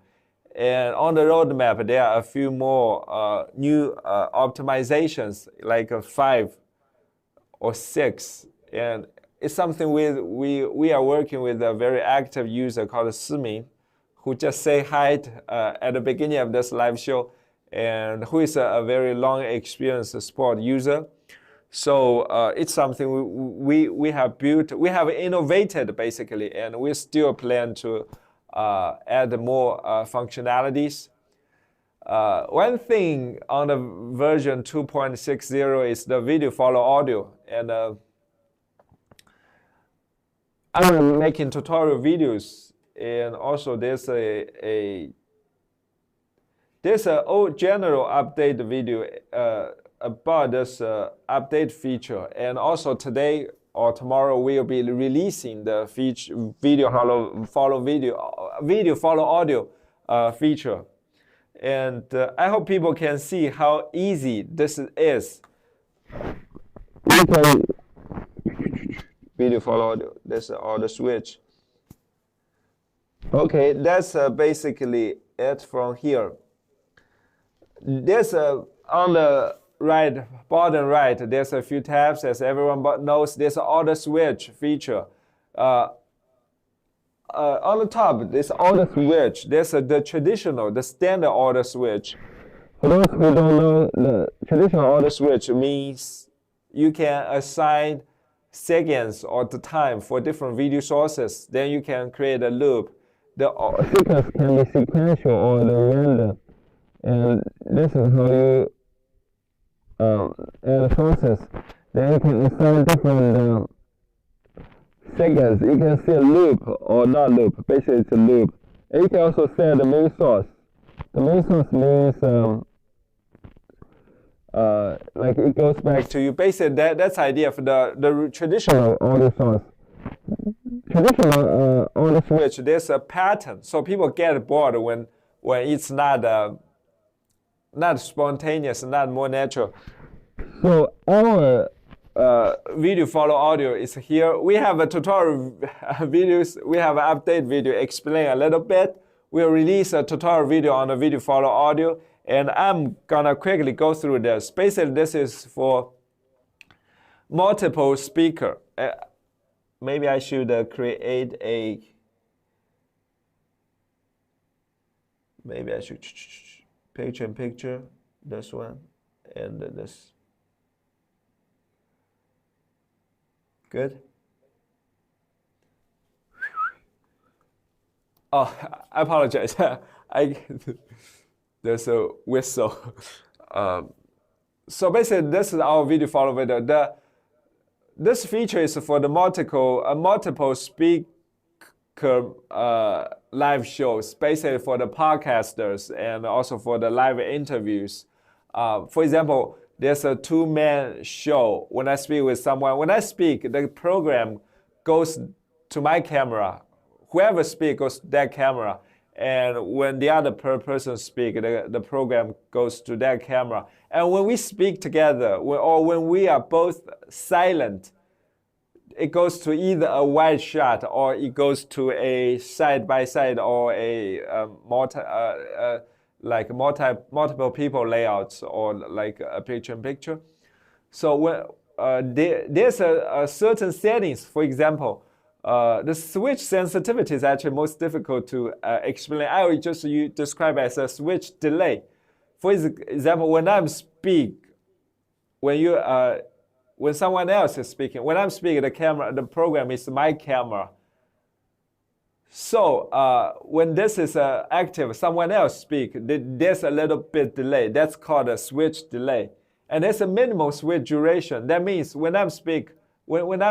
[SPEAKER 1] And on the roadmap, there are a few more new optimizations, like 5 or 6. And it's something we are working with a very active user called Simin, who just say hi at the beginning of this live show, and who is a very long experienced sport user. So it's something we have built, we have innovated basically, and we still plan to add more functionalities. One thing on the version 2.6.0 is the video follow audio, and I'm making tutorial videos, and also there's a general update video about this update feature, and also today or tomorrow we'll be releasing the video follow audio feature, and I hope people can see how easy this is. You can video follow audio. That's the audio switch. Okay, that's basically it from here. There's on the bottom right, there's a few tabs. As everyone knows, there's an auto switch feature. On the top, this auto switch, there's the standard auto switch. For those who don't know, the traditional auto switch means you can assign seconds or the time for different video sources. Then you can create a loop. The sequence can be sequential or the random. And this is how you add a process. Then you can assign different seconds. You can see a loop or not loop. Basically, it's a loop. And you can also set the main source. The main source means like it goes back to you. Basically, that's the idea for the traditional audio source. Traditional audio switch, there's a pattern, so people get bored when it's not spontaneous, not more natural. So our video follow audio is here. We have a tutorial videos. We have an update video explain a little bit. We'll release a tutorial video on the video follow audio, and I'm gonna quickly go through this. Basically, this is for multiple speaker. Maybe I should create a maybe I should picture in picture, this one, and this. Good. Oh, I apologize. There's a whistle. So basically, this is our video follow video. This feature is for the multiple speaker live shows, basically for the podcasters and also for the live interviews. For example, there's a two-man show. When I speak with someone, when I speak, the program goes to my camera. Whoever speaks goes to that camera. And when the other person speaks, the program goes to that camera. And when we speak together, or when we are both silent, it goes to either a wide shot or it goes to a side-by-side or a multiple people layouts or like a picture-in-picture. So when there's a certain settings, for example, the switch sensitivity is actually most difficult to explain. I will just describe it as a switch delay. For example, when I'm speaking, when someone else is speaking, when I'm speaking, the program is my camera. So when this is active, someone else speaks, there's a little bit delay. That's called a switch delay. And there's a minimum switch duration. That means when I'm speaking, when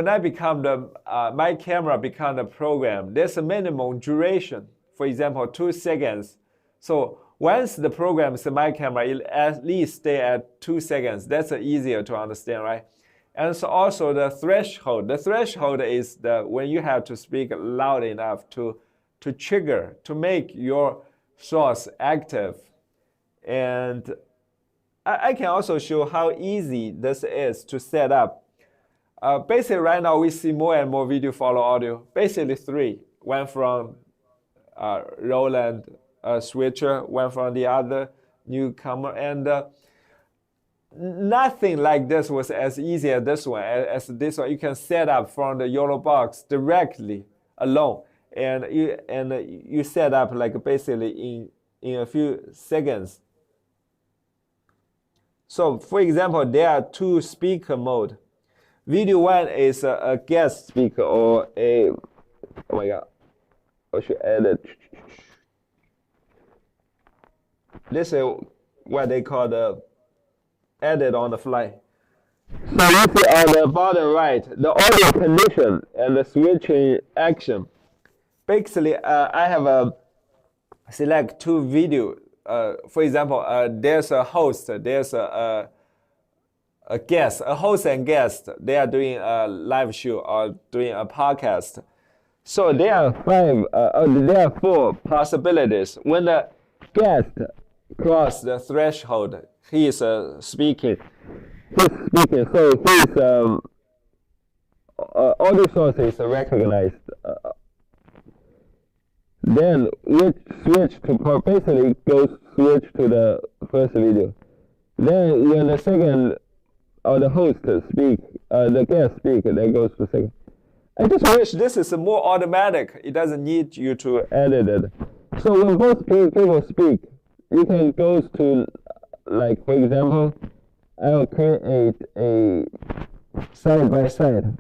[SPEAKER 1] I become my camera become the program, there's a minimum duration. For example, 2 seconds. So once the program is my camera, it at least stay at 2 seconds. That's easier to understand, right? And so also the threshold. The threshold is when you have to speak loud enough to trigger, to make your source active. And I can also show how easy this is to set up. Basically, right now we see more and more video follow audio. Basically 3. One from Roland switcher, one from the other newcomer, and nothing like this was as easy as this one. You can set up from the YoloBox directly alone, and you set up like basically in a few seconds. So for example, there are 2 speaker mode. Video 1 is a guest speaker or a, oh my god, I should edit. This is what they call the edit on the fly. So you see on the bottom right, the audio condition and the switching action. Basically, I have select 2 video. For example, there's a host, there's a guest, a host and guest. They are doing a live show or doing a podcast. So there are 4 possibilities. When the guest cross the threshold, he is speaking. He's speaking, so his audio source is recognized. Then we switch to basically switch to the first video. Then when the second or the host speak, the guest speak, then goes to second. I just wish this is more automatic. It doesn't need you to edit it. So when both people speak, you can go to, like for example, I'll create a side-by-side.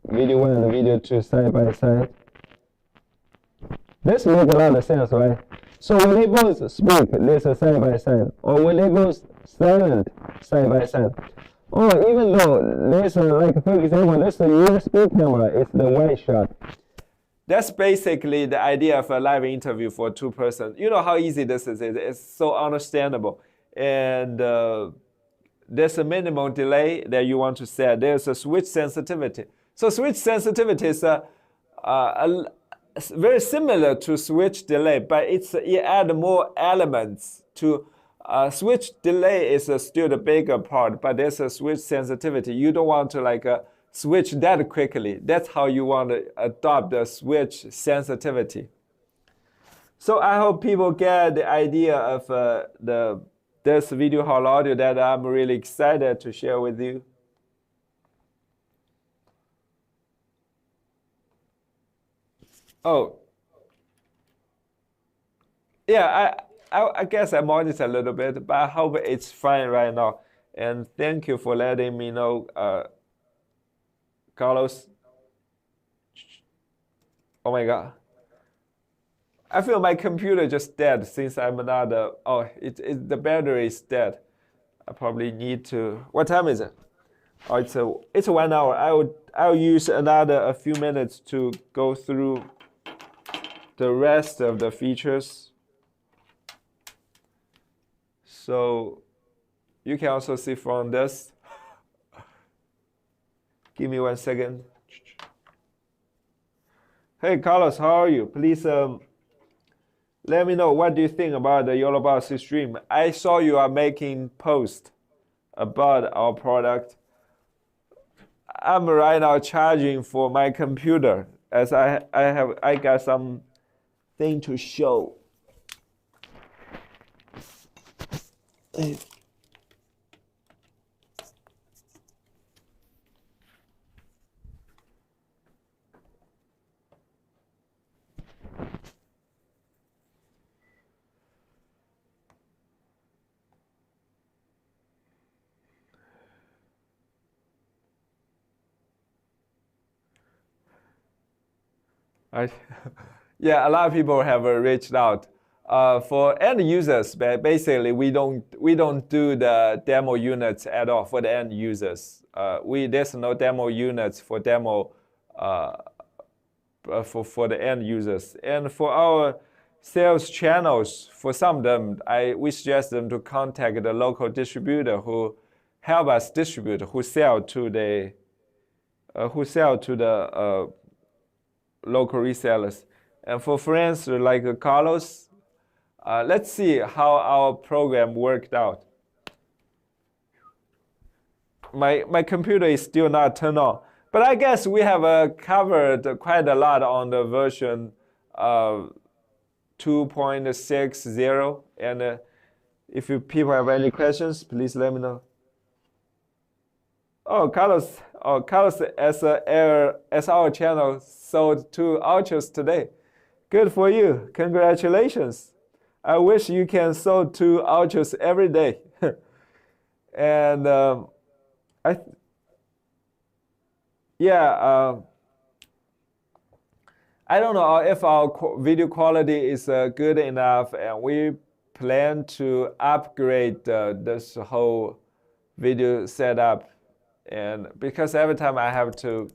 [SPEAKER 1] Video 1 and video 2 side-by-side. This makes a lot of sense, right? So when they both speak, there's a side-by-side. Or when they both silent, side-by-side. Or even though there's like for example, there's a USB camera, it's the wide shot. That's basically the idea of a live interview for 2 persons. You know how easy this is. It's so understandable. And there's a minimum delay that you want to set. There's a switch sensitivity. So switch sensitivity is very similar to switch delay, but it adds more elements to switch delay is still the bigger part, but there's a switch sensitivity. You don't want to switch that quickly. That's how you want to adopt the switch sensitivity. So I hope people get the idea of this video hall audio that I'm really excited to share with you. Oh, Yeah, I guess I monitor a little bit, but I hope it's fine right now. And thank you for letting me know, Carlos. Oh my God. I feel my computer just dead since I'm not, the battery is dead. I probably need to, what time is it? Oh, it's 1 hour. I'll use a few minutes to go through the rest of the features. So you can also see from this. Give me 1 second. Hey Carlos, how are you? Please let me know what do you think about the YoloBox stream. I saw you are making posts about our product. I'm right now charging for my computer as I got some thing to show. Yeah, a lot of people have reached out. For end users, basically we don't do the demo units at all for the end users. There's no demo units for demo for the end users. And for our sales channels, for some of them, we suggest them to contact the local distributor who help us distribute, who sell to the local resellers. And for friends like Carlos, let's see how our program worked out. My computer is still not turned on, but I guess we have covered quite a lot on the version 2.6.0. And if people have any questions, please let me know. Oh, Carlos, as our channel sold 2 Ultras today. Good for you. Congratulations. I wish you can sell 2 Ultras every day. And I don't know if our video quality is good enough, and we plan to upgrade this whole video setup. And because every time I have to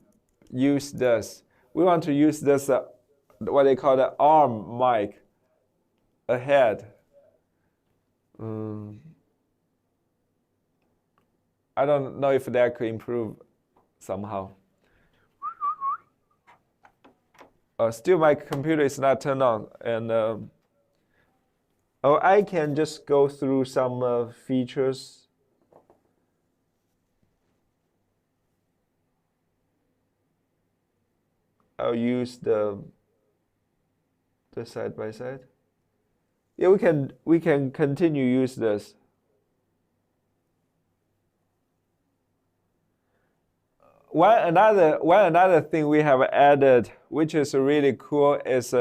[SPEAKER 1] use this, we want to use this what they call the arm mic ahead. I don't know if that could improve somehow. Still my computer is not turned on, and I can just go through some features. I'll use the side by side. Yeah, we can continue use this. One another thing we have added, which is really cool, is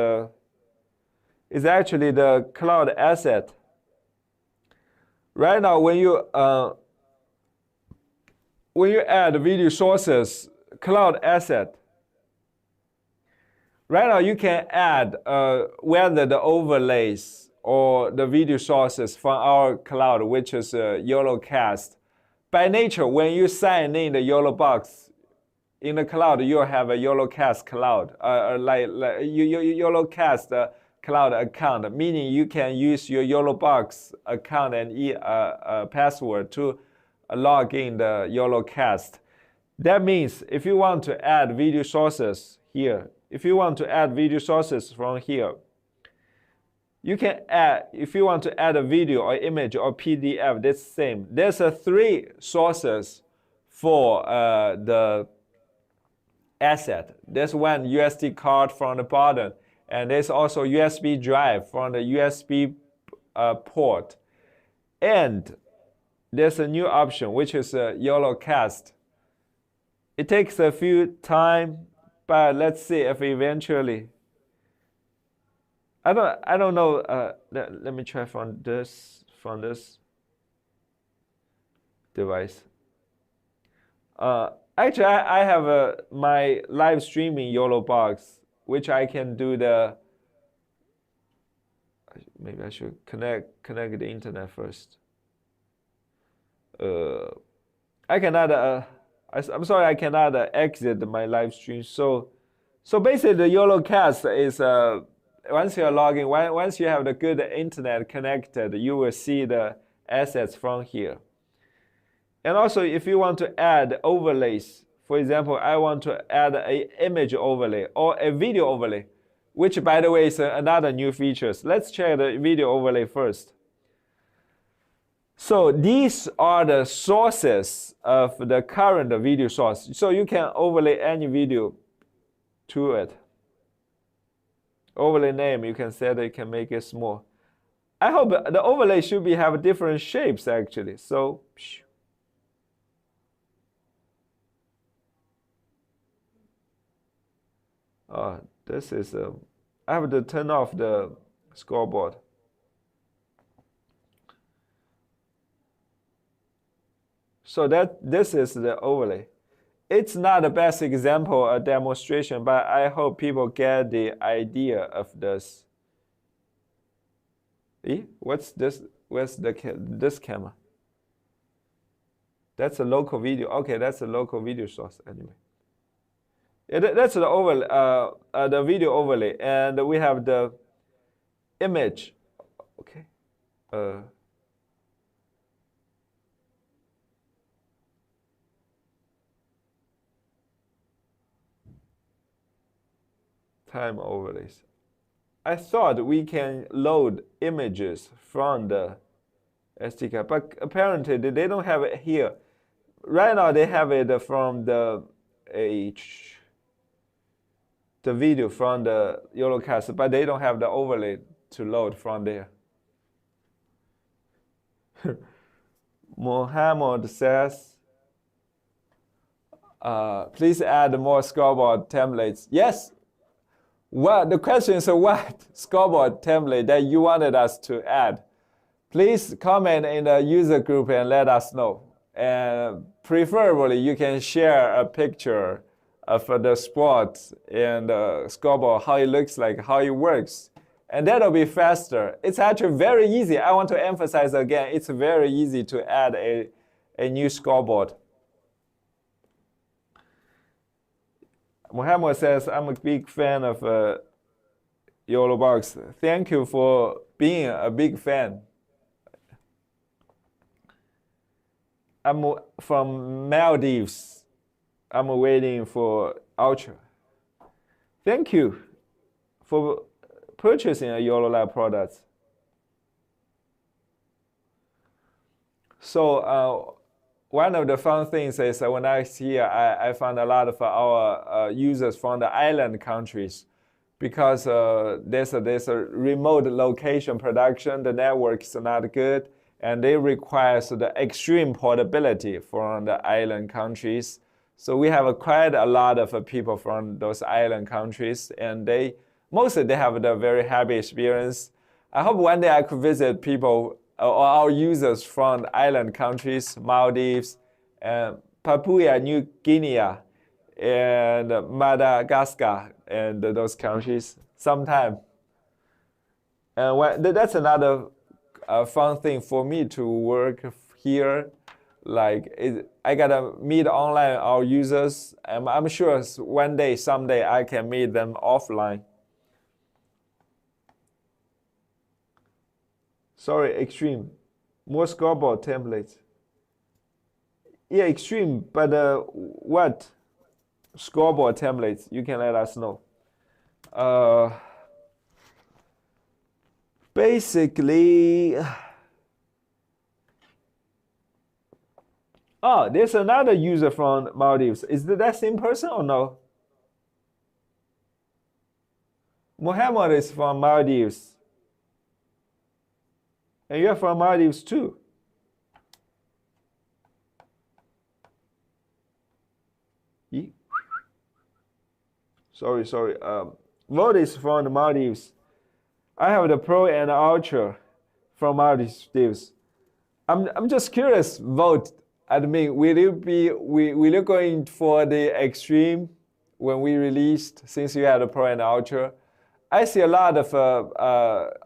[SPEAKER 1] actually the cloud asset. Right now, when you add video sources, cloud asset. Right now, you can add whether the overlays or the video sources from our cloud, which is YoloCast. By nature, when you sign in the YoloBox in the cloud, you'll have a YoloCast cloud, YoloCast cloud account, meaning you can use your YoloBox account and password to log in the YoloCast. That means if you want to add video sources here, if you want to add video sources from here, you can add, if you want to add a video or image or PDF, that's the same. There's 3 sources for the asset. There's one USB card from the bottom, and there's also USB drive from the USB port. And there's a new option, which is YoloCast. It takes a few time, but let's see if eventually I don't know. Let me try from this device. Actually, I have my live streaming YoloBox, which I can do the. Maybe I should connect the internet first. I cannot. I'm sorry, I cannot exit my live stream. So basically, the YoloCast is once you're logging, once you have the good internet connected, you will see the assets from here. And also, if you want to add overlays, for example, I want to add an image overlay or a video overlay, which, by the way, is another new feature. Let's check the video overlay first. So these are the sources of the current video source. So you can overlay any video to it. Overlay name, you can set it, you can make it small. I hope the overlay should have different shapes actually. So this is I have to turn off the scoreboard. So this is the overlay. It's not the best example or demonstration, but I hope people get the idea of this. What's this? Where's this camera? That's a local video. Okay, that's a local video source anyway. That's the overlay, the video overlay, and we have the image. Okay. Time overlays. I thought we can load images from the SD card, but apparently they don't have it here. Right now they have it from the video from the YoloCast, but they don't have the overlay to load from there. Mohammed says, please add more scoreboard templates. Yes. Well, the question is what scoreboard template that you wanted us to add? Please comment in the user group and let us know. And preferably, you can share a picture of the sport and the scoreboard, how it looks like, how it works. And that'll be faster. It's actually very easy. I want to emphasize again, it's very easy to add a new scoreboard. Mohammed says, I'm a big fan of YoloBox. Thank you for being a big fan. I'm from Maldives. I'm waiting for Ultra. Thank you for purchasing a YoloLab product. So one of the fun things is when I was here, I found a lot of our users from the island countries because there's a remote location production, the network is not good, and they require the extreme portability from the island countries. So we have quite a lot of people from those island countries, and mostly they have a very happy experience. I hope one day I could visit people or our users from island countries, Maldives, and Papua New Guinea, and Madagascar, and those countries sometime. And that's another fun thing for me to work here. I gotta meet online our users, and I'm sure one day, someday, I can meet them offline. Sorry, Extreme. More scoreboard templates. Yeah, Extreme, but what? Scoreboard templates, you can let us know. Basically, there's another user from Maldives. Is that same person or no? Mohammed is from Maldives. And you're from Maldives too. Sorry. Vote is from the Maldives. I have the Pro and Ultra from Steve. I'm just curious, vote. I mean, will you going for the extreme when we released, since you had the Pro and Ultra? I see a lot of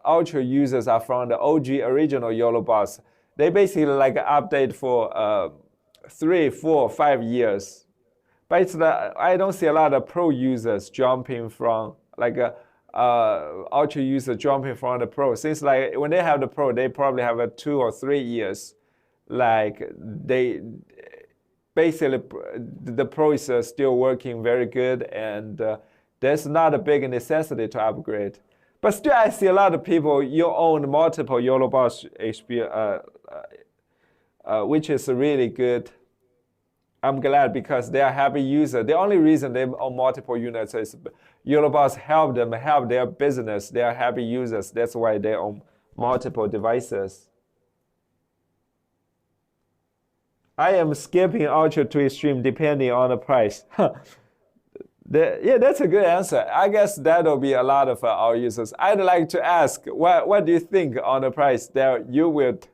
[SPEAKER 1] Ultra users are from the OG original YoloBox. They basically like update for 3, 4, 5 years. But it's I don't see a lot of Pro users jumping from like Ultra user jumping from the Pro. Since like when they have the Pro, they probably have a 2 or 3 years. Like they basically the Pro is still working very good, and there's not a big necessity to upgrade. But still, I see a lot of people you own multiple YoloBox HP, which is really good. I'm glad because they are happy users. The only reason they own multiple units is YoloBox help them help their business. They are happy users. That's why they own multiple devices. I am skipping Ultra to Extreme depending on the price. Yeah, that's a good answer. I guess that'll be a lot of our users. I'd like to ask, what do you think on the price that you would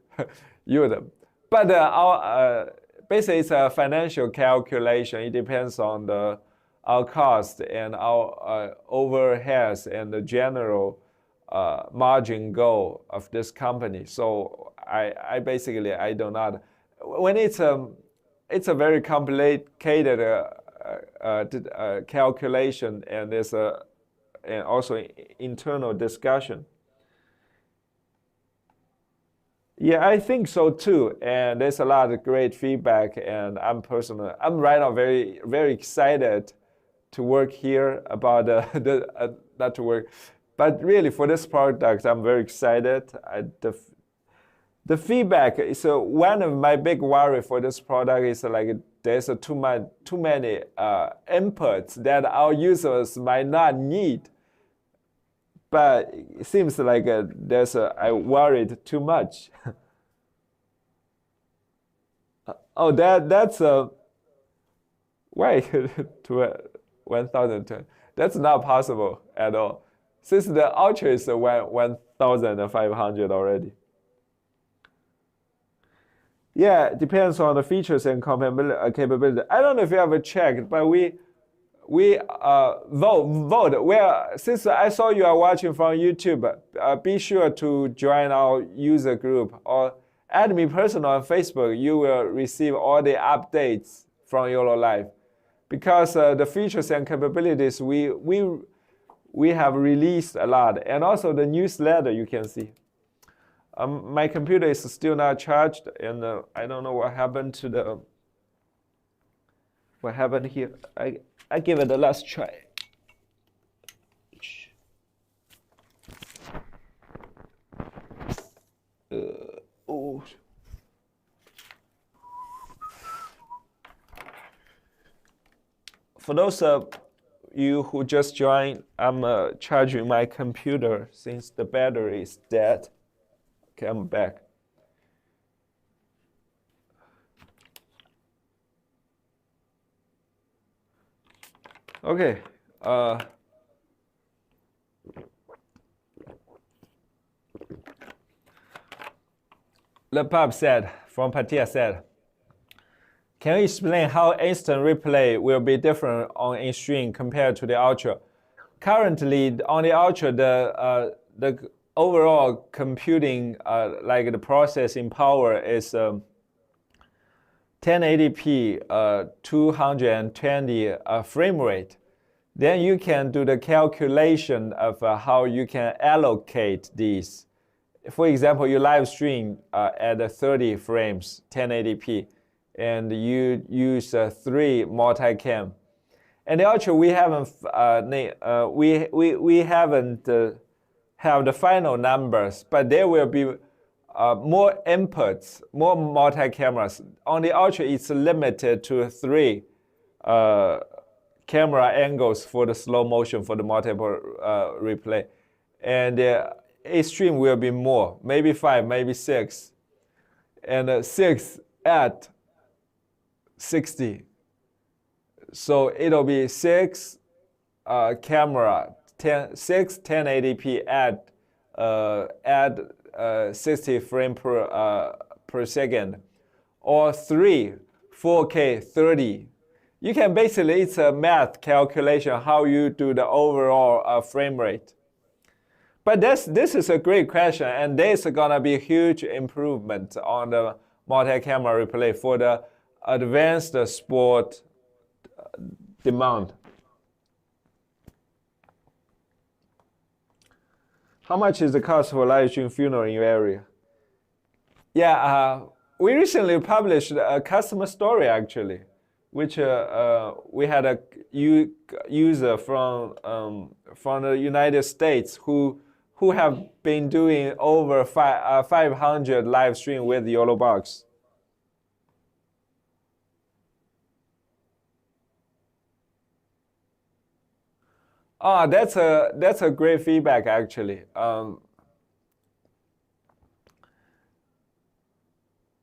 [SPEAKER 1] use them? But basically, it's a financial calculation. It depends on our cost and our overheads and the general margin goal of this company. So I basically do not. When it's a very complicated calculation, and there's and also internal discussion. Yeah, I think so too. And there's a lot of great feedback. And I'm right now very, very excited to work here about not to work, but really for this product, I'm very excited. The feedback is one of my big worry for this product is like there's too many inputs that our users might not need. But it seems like I worried too much. Oh, that's wait to 1,010. That's not possible at all, since the Ultra is 1,500 already. Yeah, it depends on the features and capability. I don't know if you ever checked, but we vote. Well, since I saw you are watching from YouTube, be sure to join our user group or add me personally on Facebook. You will receive all the updates from YOLO Live, because the features and capabilities we have released a lot, and also the newsletter you can see. My computer is still not charged, and I don't know what happened to what happened here. I give it a last try. Oh. For those of you who just joined, I'm charging my computer since the battery is dead. Okay, I'm back. Okay. Lepab said, from Patia said, can you explain how instant replay will be different on Extreme compared to the Ultra? Currently, on the Ultra, the overall computing, like the processing power is 1080p, 220 frame rate. Then you can do the calculation of how you can allocate these. For example, you live stream at 30 frames, 1080p, and you use 3 multicam. And the Ultra, we haven't have the final numbers, but there will be more inputs, more multi-cameras. On the Ultra, it's limited to 3 camera angles for the slow motion for the multiple replay. And Extreme will be more, maybe 5, maybe 6. And 6 at 60. So it'll be 6 camera, 6 1080p at at 60 frames per second, or 3, 4K 30. You can basically, it's a math calculation how you do the overall frame rate. But this is a great question, and there's gonna be a huge improvement on the multi-camera replay for the advanced sport demand. How much is the cost for live stream funeral in your area? Yeah, we recently published a customer story actually, which we had a user from the United States who have been doing over 500 live stream with YoloBox. Oh, that's a great feedback actually.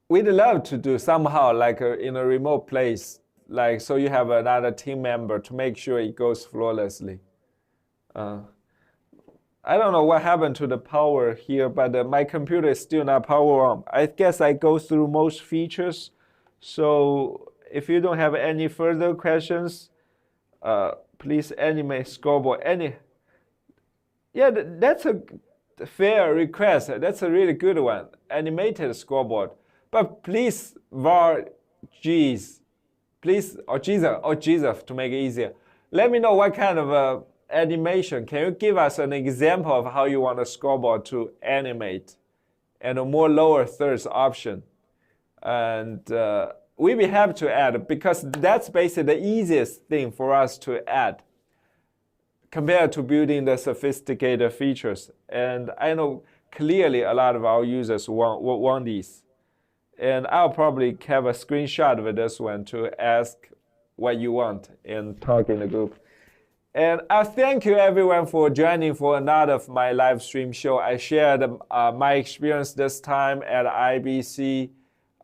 [SPEAKER 1] We'd love to do somehow like in a remote place, like so you have another team member to make sure it goes flawlessly. I don't know what happened to the power here, but my computer is still not power on. I guess I go through most features. So if you don't have any further questions, please animate scoreboard. Yeah, that's a fair request. That's a really good one. Animated scoreboard. But please, please, or Jesus, to make it easier. Let me know what kind of animation. Can you give us an example of how you want a scoreboard to animate, and a more lower thirds option? And we'd be happy to add, because that's basically the easiest thing for us to add compared to building the sophisticated features. And I know clearly a lot of our users want these. And I'll probably have a screenshot of this one to ask what you want and talk in the group. And I thank you everyone for joining for another of my live stream show. I shared my experience this time at IBC,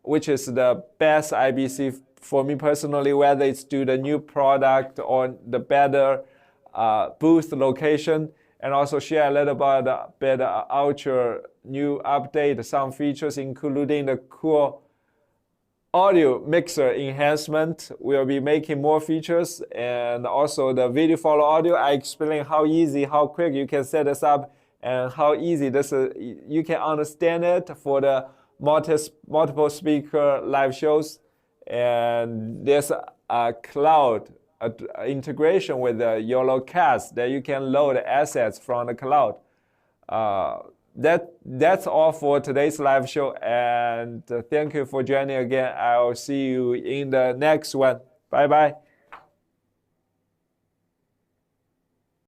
[SPEAKER 1] which is the best IBC for me personally, whether it's to the new product or the better booth location, and also share a little bit about your new update, some features including the cool audio mixer enhancement. We'll be making more features, and also the video follow audio. I explain how easy, how quick you can set this up, and how easy this is, you can understand it for the multiple speaker live shows. And there's a cloud integration with the YoloCast that you can load assets from the cloud. That's all for today's live show, and thank you for joining again. I'll see you in the next one. Bye bye.